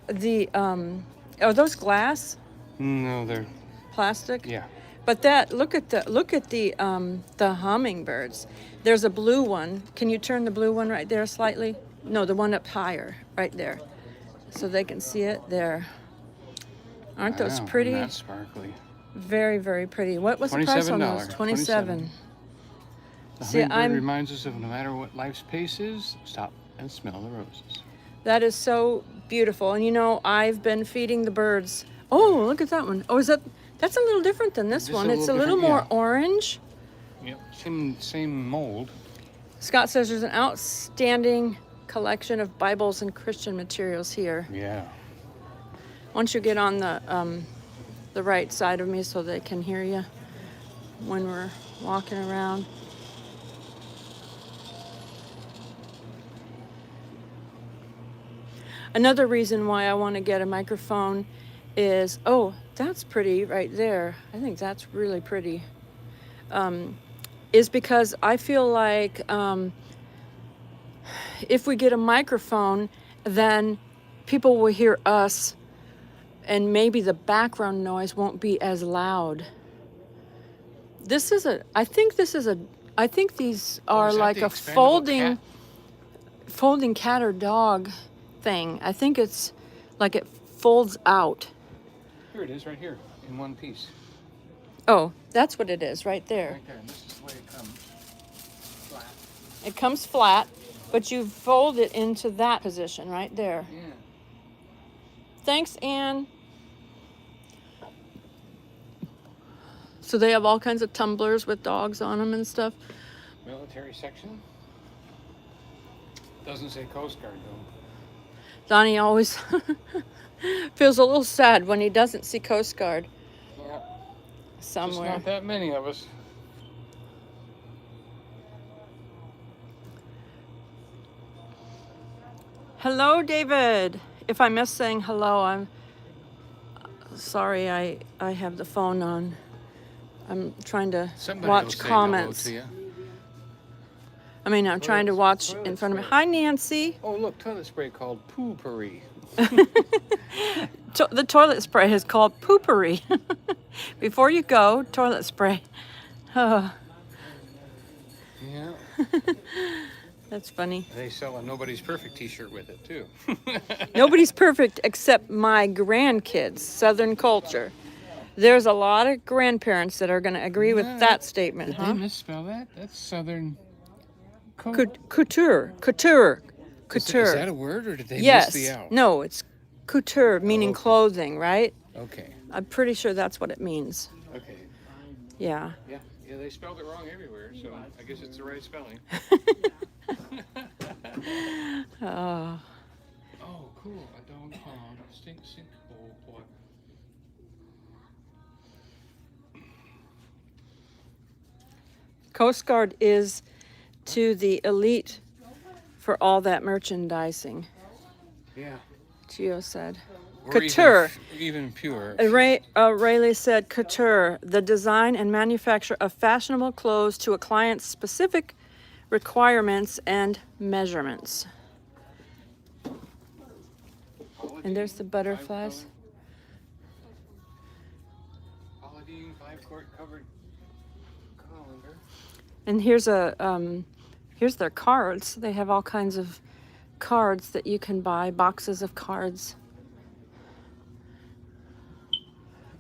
Speaker 1: The, are those glass?
Speaker 2: No, they're
Speaker 1: Plastic?
Speaker 2: yeah.
Speaker 1: But look at the hummingbirds. There's a blue one. Can you turn the blue one right there slightly? No, the one up higher, right there. so they can see it there. Aren't
Speaker 2: I
Speaker 1: those
Speaker 2: know,
Speaker 1: pretty?
Speaker 2: and that's sparkly.
Speaker 1: Very, very pretty. What was the price on those?
Speaker 2: $27.
Speaker 1: 27.
Speaker 2: The
Speaker 1: See,
Speaker 2: hummingbird reminds us of no matter what life's pace is, stop and smell the roses.
Speaker 1: That is so beautiful. And you know, I've been feeding the birds. Oh, look at that one. Oh, that's a little different than this one. It's a little more orange.
Speaker 2: Yep, same mold.
Speaker 1: Scott says there's an outstanding collection of Bibles and Christian materials here.
Speaker 2: Yeah.
Speaker 1: Once you get on the right side of me so they can hear you when we're walking around. Another reason why I want to get a microphone is, oh, that's pretty right there. I think that's really pretty. Is because I feel like if we get a microphone, then people will hear us and maybe the background noise won't be as loud. I think these are like a folding cat or dog thing. I think it's like it folds out.
Speaker 2: Here it is, right here, in one piece.
Speaker 1: Oh, that's what it is, right there.
Speaker 2: Right there, and this is the way it comes. Flat.
Speaker 1: It comes flat, but you fold it into that position right there.
Speaker 2: Yeah.
Speaker 1: Thanks, Anne. So they have all kinds of tumblers with dogs on them and stuff.
Speaker 2: Military section. Doesn't say Coast Guard though.
Speaker 1: Donnie always feels a little sad when he doesn't see Coast Guard
Speaker 2: Yeah.
Speaker 1: somewhere.
Speaker 2: Just not that many of us.
Speaker 1: Hello, David. If I miss saying hello, I'm sorry. I have the phone on. I'm trying to
Speaker 2: Somebody will
Speaker 1: watch
Speaker 2: say
Speaker 1: comments.
Speaker 2: hello to you.
Speaker 1: I mean, I'm trying to watch in front of me. Hi, Nancy.
Speaker 2: Oh, look, toilet spray called Poopery.
Speaker 1: The toilet spray is called Poopery. Before you go, toilet spray. Oh,
Speaker 2: Yeah.
Speaker 1: that's funny.
Speaker 2: They sell a Nobody's Perfect t-shirt with it, too.
Speaker 1: Nobody's perfect except my grandkids, Southern culture. There's a lot of grandparents that are going to agree with that statement,
Speaker 2: Did
Speaker 1: huh?
Speaker 2: they misspell that? That's Southern...
Speaker 1: Couture.
Speaker 2: Is that a word, or did they
Speaker 1: Yes.
Speaker 2: miss the L?
Speaker 1: No, it's couture, meaning
Speaker 2: okay.
Speaker 1: clothing, right?
Speaker 2: Okay.
Speaker 1: I'm pretty sure that's what it means.
Speaker 2: Okay.
Speaker 1: Yeah.
Speaker 2: Yeah, they spelled it wrong everywhere, so I guess it's the right spelling.
Speaker 1: Oh.
Speaker 2: Oh, cool. A dog pond. Stink hole plug.
Speaker 1: Coast Guard is to the elite for all that merchandising,
Speaker 2: Yeah.
Speaker 1: Gio said.
Speaker 2: Or
Speaker 1: Couture.
Speaker 2: Even pure.
Speaker 1: Rayleigh said couture, the design and manufacture of fashionable clothes to a client's specific requirements and measurements. And there's the butterflies.
Speaker 2: Polydine 5-quart covered colander.
Speaker 1: And here's their cards. They have all kinds of cards that you can buy, boxes of cards.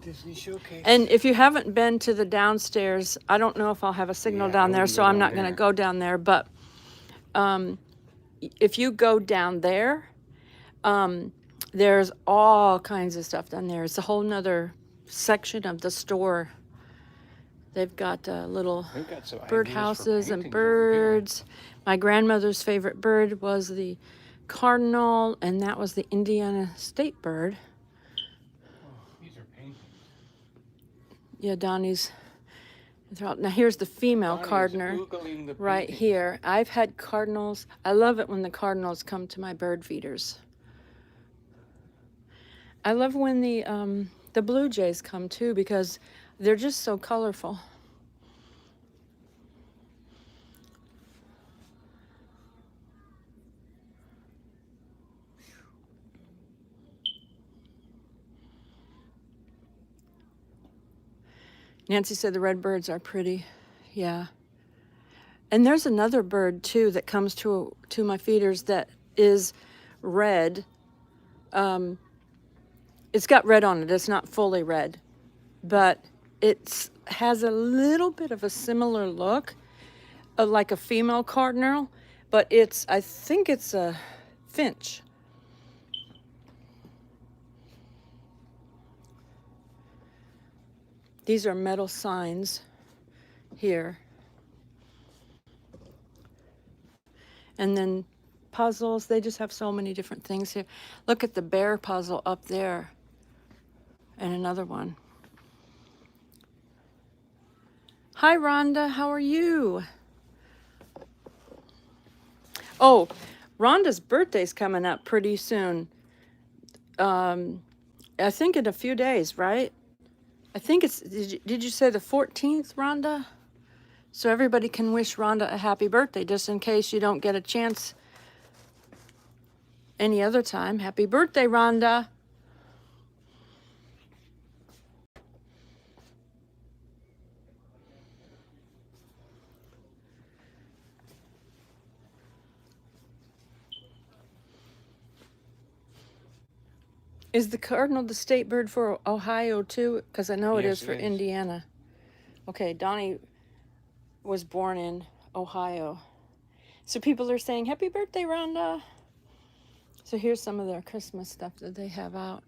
Speaker 2: Disney Showcase.
Speaker 1: And if you haven't been to the downstairs, I don't know if I'll have a signal down there, so I'm not going to go down there. But if you go down there, there's all kinds of stuff down there. It's a whole nother section of the store. They've got little birdhouses and birds. My grandmother's favorite bird was the cardinal, and that was the Indiana state bird.
Speaker 2: These are paintings.
Speaker 1: Yeah, Donnie's. Now here's the female cardinal right here. I've had cardinals. I love it when the cardinals come to my bird feeders. I love when the blue jays come too, because they're just so colorful. Nancy said the red birds are pretty. Yeah. And there's another bird too that comes to my feeders that is red It's got red on it. It's not fully red, but it has a little bit of a similar look, like a female cardinal, but I think it's a finch. These are metal signs here. And then puzzles, they just have so many different things here. Look at the bear puzzle up there. And another one. Hi, Rhonda, how are you? Oh, Rhonda's birthday's coming up pretty soon. I think in a few days, right? I think it's, did you say the 14th, Rhonda? So everybody can wish Rhonda a happy birthday, just in case you don't get a chance any other time. Happy birthday, Rhonda. Is the cardinal the state bird for Ohio too? Because I know it is for Indiana. Okay, Donny was born in Ohio. So people are saying, happy birthday, Rhonda. So here's some of their Christmas stuff that they have out.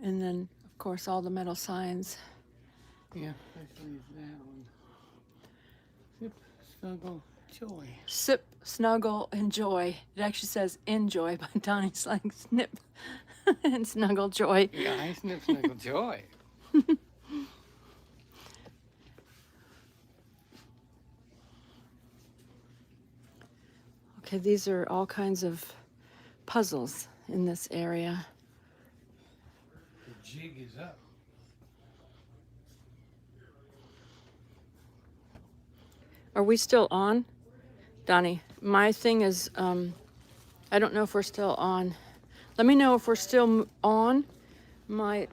Speaker 1: And then, of course, all the metal signs.
Speaker 2: Yeah, I believe that one. Sip, snuggle, joy.
Speaker 1: Sip, snuggle, enjoy. It actually says enjoy, but Donny's like snip and snuggle joy.
Speaker 2: Yeah, I snip, snuggle, joy.
Speaker 1: Okay, these are all kinds of puzzles in this area.
Speaker 2: The jig is up.
Speaker 1: Are we still on? Donny, my thing is, I don't know if we're still on. Let me know if we're still on. My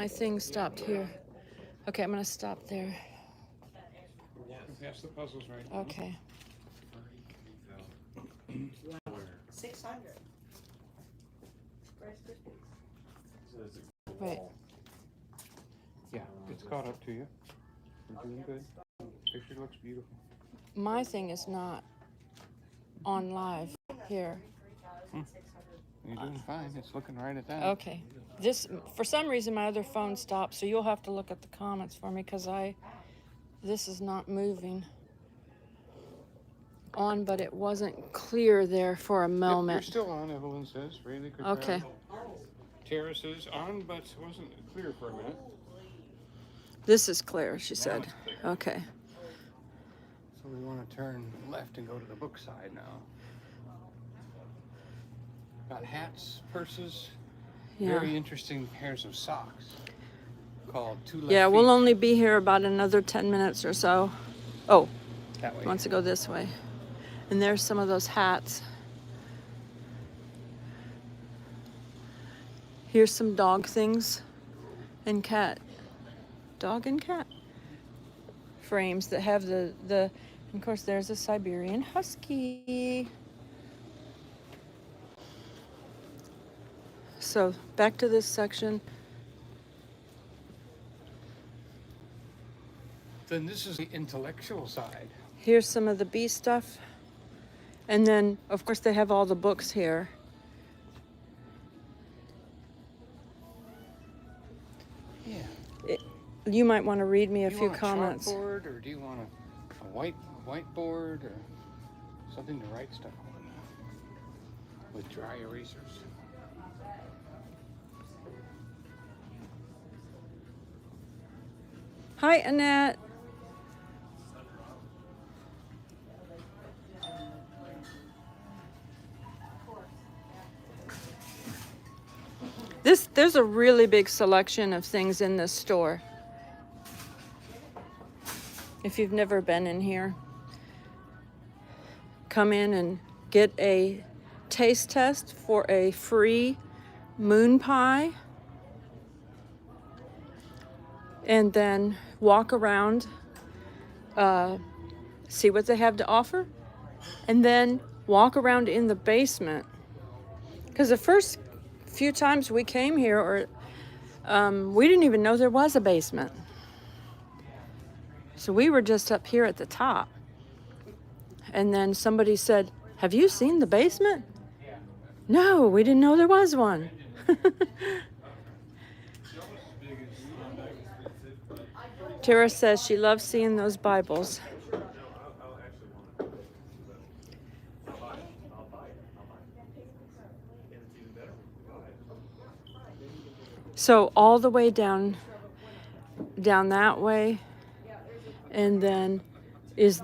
Speaker 1: thing stopped here. Okay, I'm gonna stop there.
Speaker 2: That's the puzzles right now.
Speaker 1: Okay.
Speaker 3: 600.
Speaker 1: Wait.
Speaker 2: Yeah, it's caught up to you. You're doing good. Picture looks beautiful.
Speaker 1: My thing is not on live here.
Speaker 2: You're doing fine. It's looking right at that.
Speaker 1: Okay. This, for some reason, my other phone stopped, so you'll have to look at the comments for me because this is not moving on, but it wasn't clear there for a moment.
Speaker 2: Yep, you're still on, Evelyn says. Really good.
Speaker 1: Okay.
Speaker 2: Terrace is on, but it wasn't clear for a minute.
Speaker 1: This is clear, she said.
Speaker 2: Clear.
Speaker 1: Okay.
Speaker 2: So we want to turn left and go to the book side now. Got hats, purses,
Speaker 1: Yeah.
Speaker 2: very interesting pairs of socks called Two Left
Speaker 1: Yeah, we'll
Speaker 2: Feet.
Speaker 1: only be here about another 10 minutes or so. Oh,
Speaker 2: That way.
Speaker 1: wants to go this way. And there's some of those hats. Here's some dog things and cat. Dog and cat frames that have the of course there's a Siberian Husky. So back to this section.
Speaker 2: Then this is the intellectual side.
Speaker 1: Here's some of the bee stuff. And then of course they have all the books here.
Speaker 2: Yeah.
Speaker 1: You might want to read me a
Speaker 2: Do you
Speaker 1: few
Speaker 2: want
Speaker 1: comments.
Speaker 2: A chalkboard, or do you want a whiteboard, or something to write stuff on with dry erasers?
Speaker 1: Hi, Annette. There's a really big selection of things in this store. If you've never been in here, come in and get a taste test for a free Moonpie. And then walk around, see what they have to offer, and then walk around in the basement Because the first few times we came here, we didn't even know there was a basement. So we were just up here at the top. And then somebody said, "Have you seen the basement?" No, we didn't know there was one. Tara says she loves seeing those Bibles. So all the way down that way, and then is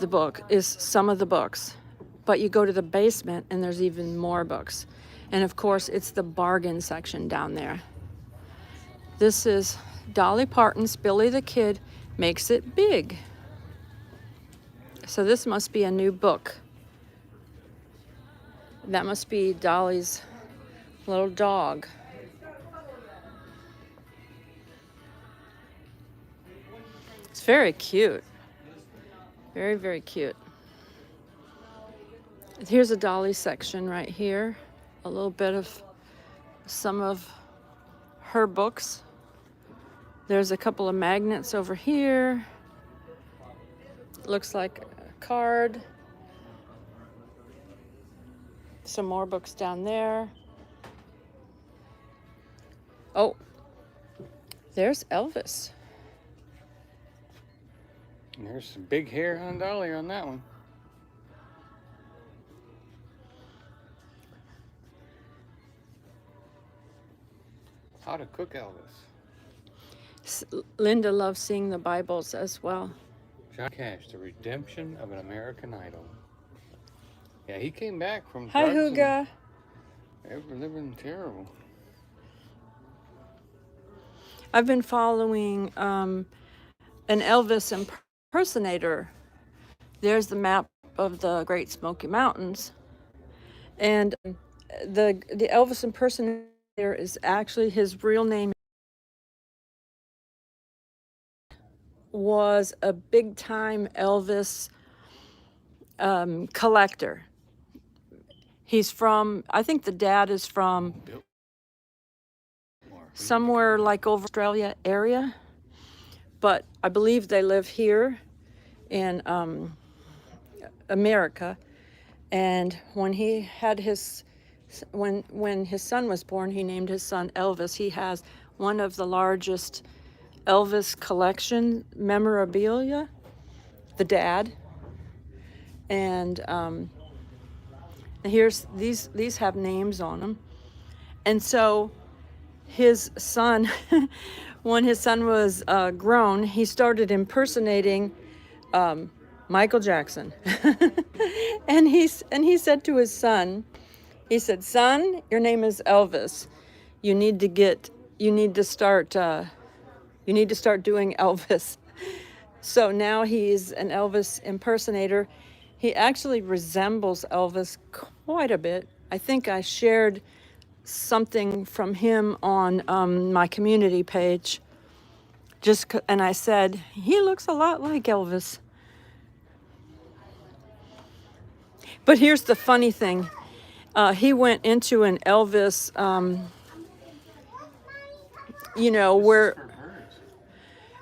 Speaker 1: some of the books. But you go to the basement and there's even more books. And of course, it's the bargain section down there. This is Dolly Parton's Billy the Kid Makes It Big. So this must be a new book. That must be Dolly's little dog. It's very cute. Very, very cute. Here's a Dolly section right here. A little bit of some of her books. There's a couple of magnets over here. Looks like a card. Some more books down there. Oh, there's Elvis.
Speaker 2: And there's some big hair on Dolly on that one. How to cook Elvis.
Speaker 1: Linda loves seeing the Bibles as well.
Speaker 2: John Cash, The Redemption of an American Idol. Yeah, he came back from
Speaker 1: Hi,
Speaker 2: drugs and
Speaker 1: Huga.
Speaker 2: they were living terrible.
Speaker 1: I've been following an Elvis impersonator. There's the map of the Great Smoky Mountains. And the Elvis impersonator is actually, his real name was a big time Elvis collector. He's from, I think the dad is from somewhere like over Australia area, but I believe they live here in America. And when he had when his son was born, he named his son Elvis. He has one of the largest Elvis collection memorabilia, the dad. And here's these have names on them. And so his son, when his son was grown, he started impersonating Michael Jackson. and he said to his son, he said, "Son, your name is Elvis. You need to start doing Elvis." So now he's an Elvis impersonator. He actually resembles Elvis quite a bit. I think I shared something from him on my community page. And I said, he looks a lot like Elvis. But here's the funny thing. He went into an Elvis,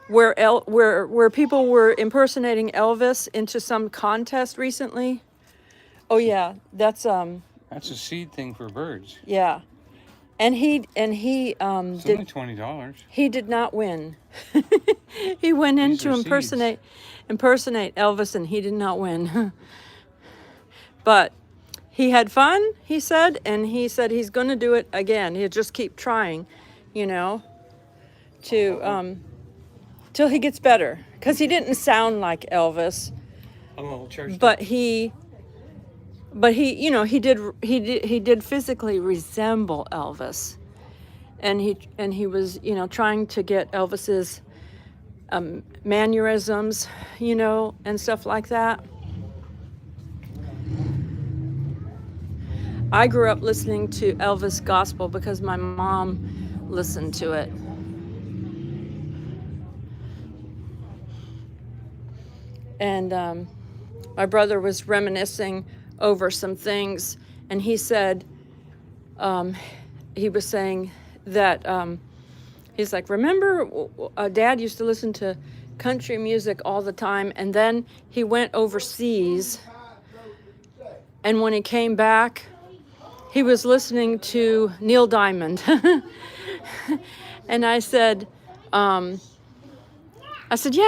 Speaker 1: where people were impersonating Elvis into some contest recently. Oh yeah, that's
Speaker 2: a seed thing for birds.
Speaker 1: Yeah. And he
Speaker 2: It's only $20.
Speaker 1: He did not win. He went in to impersonate Elvis, and he did not win. But he had fun, he said, and he said he's going to do it again. He'll just keep trying, till he gets better, because he didn't sound like Elvis. But he did physically resemble Elvis, and he was trying to get Elvis's mannerisms, and stuff like that. I grew up listening to Elvis gospel because my mom listened to it. And my brother was reminiscing over some things, and he said he was saying that he's like, remember, Dad used to listen to country music all the time, and then he went overseas, and when he came back, he was listening to Neil Diamond. And I said, yeah,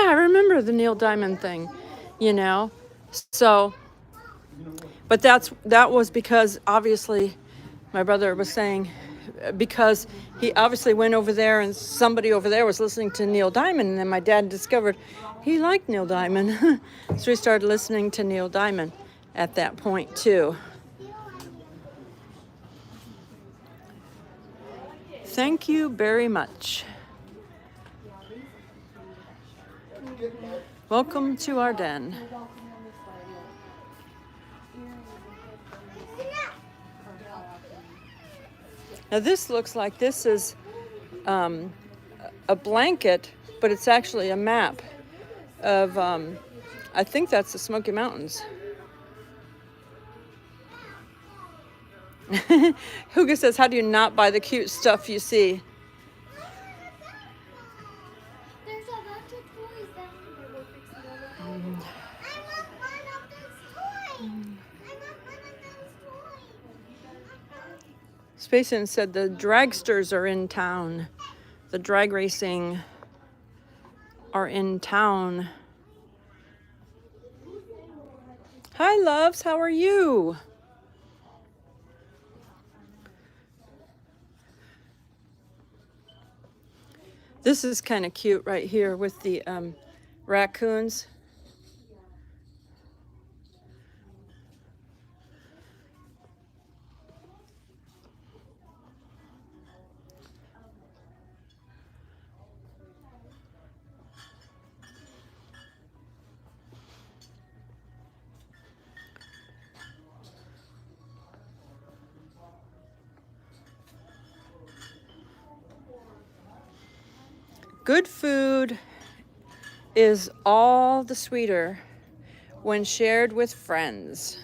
Speaker 1: I remember the Neil Diamond thing, you know. So, but that was because obviously my brother was saying, because he obviously went over there and somebody over there was listening to Neil Diamond, and then my dad discovered he liked Neil Diamond. So he started listening to Neil Diamond at that point too. Thank you very much. Welcome to our den. Now this looks like this is a blanket, but it's actually a map of, I think that's the Smoky Mountains. Hugo says, how do you not buy the cute stuff you see?
Speaker 3: There's a bunch of toys down here. I want one of those toys. I want one of those toys.
Speaker 1: Spacin said the dragsters are in town. The drag racing are in town. Hi, loves. How are you? This is kind of cute right here with the raccoons. Good food is all the sweeter when shared with friends.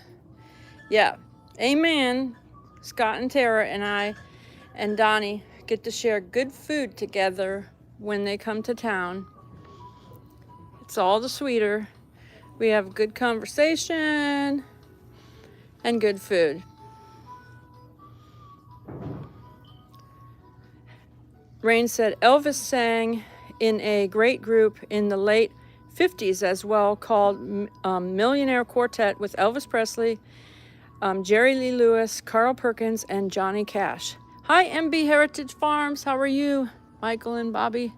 Speaker 1: Yeah, amen. Scott and Tara and I and Donny get to share good food together when they come to town. It's all the sweeter. We have good conversation and good food. Rain said Elvis sang in a great group in the late 50s as well called Millionaire Quartet with Elvis Presley, Jerry Lee Lewis, Carl Perkins, and Johnny Cash. Hi, MB Heritage Farms. How are you, Michael and Bobby?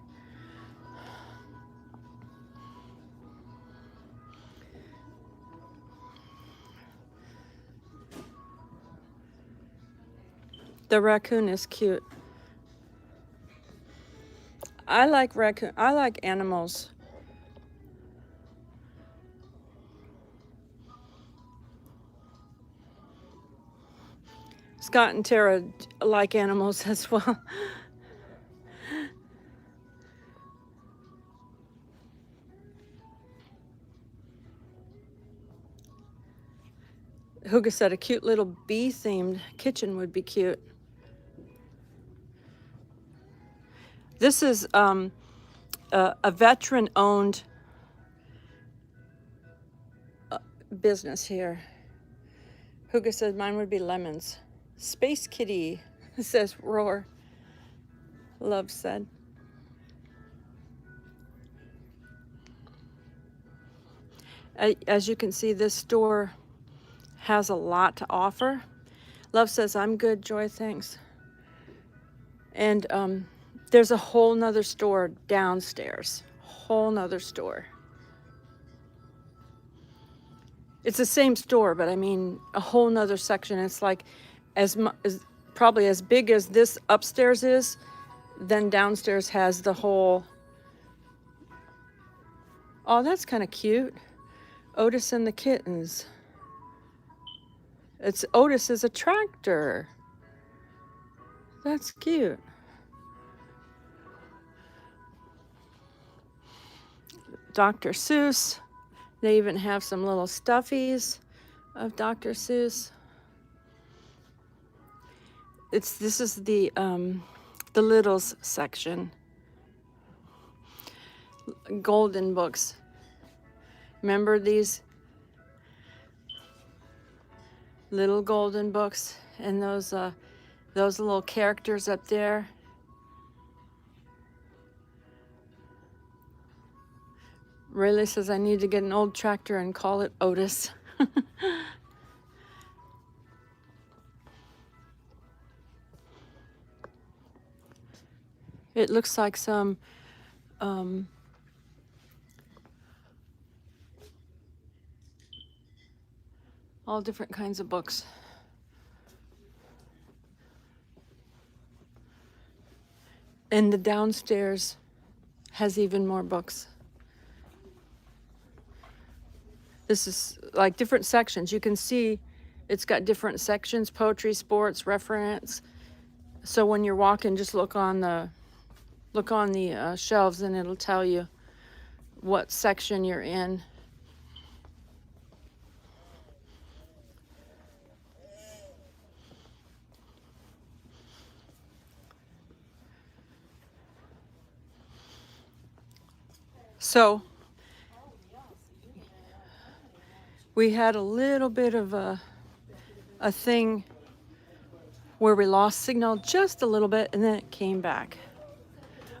Speaker 1: The raccoon is cute. I like raccoon. I like animals. Scott and Tara like animals as well. Huga said a cute little bee-themed kitchen would be cute. This is a veteran-owned business here. Huga said mine would be lemons. Space Kitty says roar. Love said. As you can see, this store has a lot to offer. Love says, I'm good, Joy, thanks. And there's a whole nother store downstairs. Whole nother store. It's the same store, but I mean a whole nother section. It's like probably as big as this upstairs is, then downstairs has the whole. Oh, that's kind of cute. Otis and the kittens. It's Otis is a tractor. That's cute. Dr. Seuss. They even have some little stuffies of Dr. Seuss. This is the littles section. Golden books. Remember these little golden books and those little characters up there? Rayleigh says I need to get an old tractor and call it Otis. It looks like some all different kinds of books. And the downstairs has even more books. This is like different sections. You can see it's got different sections: poetry, sports, reference. So when you're walking, just look on the shelves, and it'll tell you what section you're in. So we had a little bit of a thing where we lost signal just a little bit, and then it came back.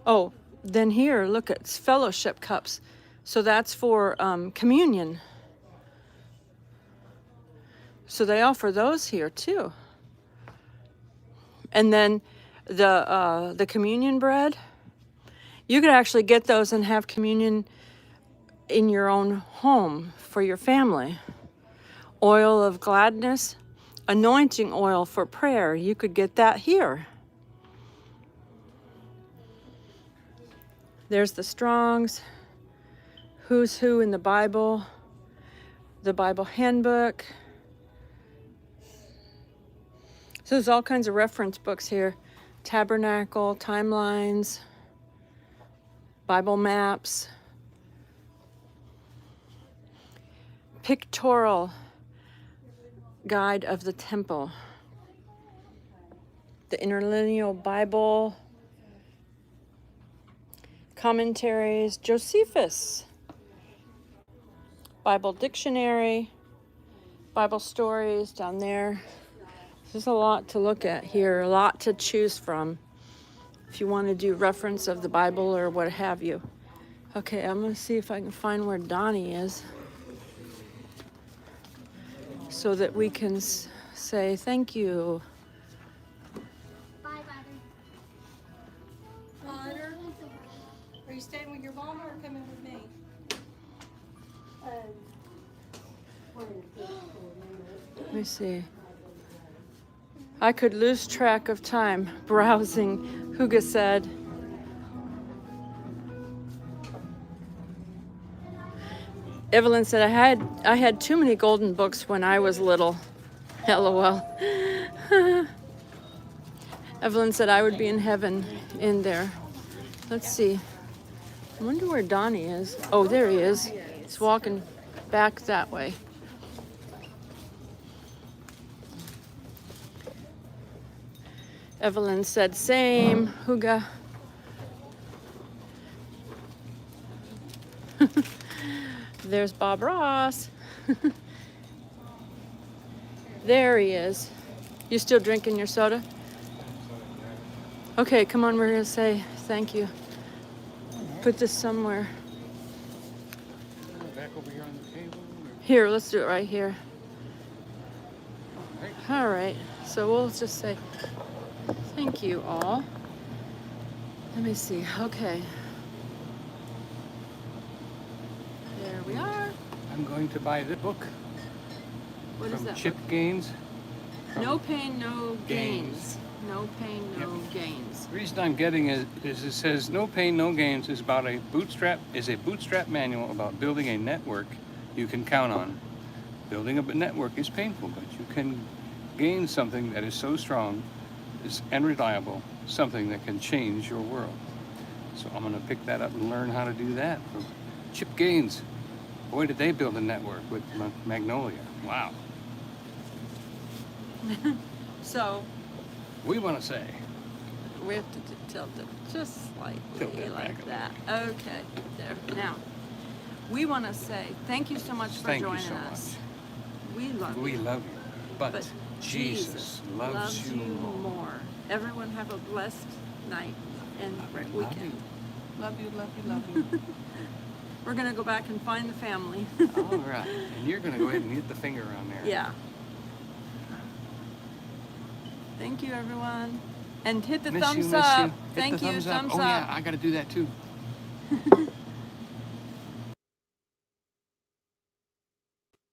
Speaker 1: Oh, then here, look, it's fellowship cups. So that's for communion. So they offer those here too. And then the communion bread, you could actually get those and have communion in your own home for your family. Oil of gladness, anointing oil for prayer, you could get that here. There's the Strong's, Who's Who in the Bible handbook. So there's all kinds of reference books here. Tabernacle, timelines, Bible maps, pictorial guide of the temple, the interlineal Bible, commentaries, Josephus, Bible dictionary, Bible stories down there. There's a lot to look at here, a lot to choose from if you want to do reference of the Bible or what have you. Okay, I'm going to see if I can find where Donny is so that we can say thank you.
Speaker 3: Bye, Butter.
Speaker 4: Butter, are you staying with your mama or coming with me?
Speaker 1: Let me see. I could lose track of time browsing, Huga said. Evelyn said I had too many golden books when I was little. LOL. Evelyn said I would be in heaven in there. Let's see. I wonder where Donny is. Oh, there he is. He's walking back that way. Evelyn said same. Huga. There's Bob Ross. There he is. You still drinking your soda? Okay, come on, we're gonna say thank you. Put this somewhere.
Speaker 2: Back over here on the table.
Speaker 1: Here, let's do it right here. All right, so we'll just say thank you all. Let me see, okay. There we are.
Speaker 2: I'm going to buy the book
Speaker 1: What is
Speaker 2: from
Speaker 1: that?
Speaker 2: Chip Gaines.
Speaker 1: No pain, no gains.
Speaker 2: Gains.
Speaker 1: No pain, no gains.
Speaker 2: The reason I'm getting it is it says No Pain, No Gains is about a bootstrap manual about building a network you can count on. Building a network is painful, but you can gain something that is so strong and reliable, something that can change your world. So I'm going to pick that up and learn how to do that from Chip Gaines. Boy, did they build a network with Magnolia. Wow.
Speaker 1: So,
Speaker 2: We want to say,
Speaker 1: We have to tilt it just slightly
Speaker 2: Tilt that back
Speaker 1: like
Speaker 2: a
Speaker 1: that. Okay, there. Now, we want to say thank you so much for
Speaker 2: Thank you
Speaker 1: joining
Speaker 2: so
Speaker 1: us. We love
Speaker 2: we
Speaker 1: you.
Speaker 2: love you, but,
Speaker 1: But
Speaker 2: Jesus loves you more.
Speaker 1: more. Everyone have a blessed night and
Speaker 2: Love
Speaker 1: weekend.
Speaker 2: you. Love you, love you, love you.
Speaker 1: We're going to go back and find the family.
Speaker 2: All right. And you're going to go ahead and hit the finger on there.
Speaker 1: Yeah. Thank you, everyone. And hit the
Speaker 2: Miss you,
Speaker 1: thumbs
Speaker 2: miss
Speaker 1: up.
Speaker 2: you. Hit
Speaker 1: Thank
Speaker 2: the
Speaker 1: you.
Speaker 2: thumbs up.
Speaker 1: Thumbs
Speaker 2: Oh,
Speaker 1: up.
Speaker 2: yeah, I got to do that too.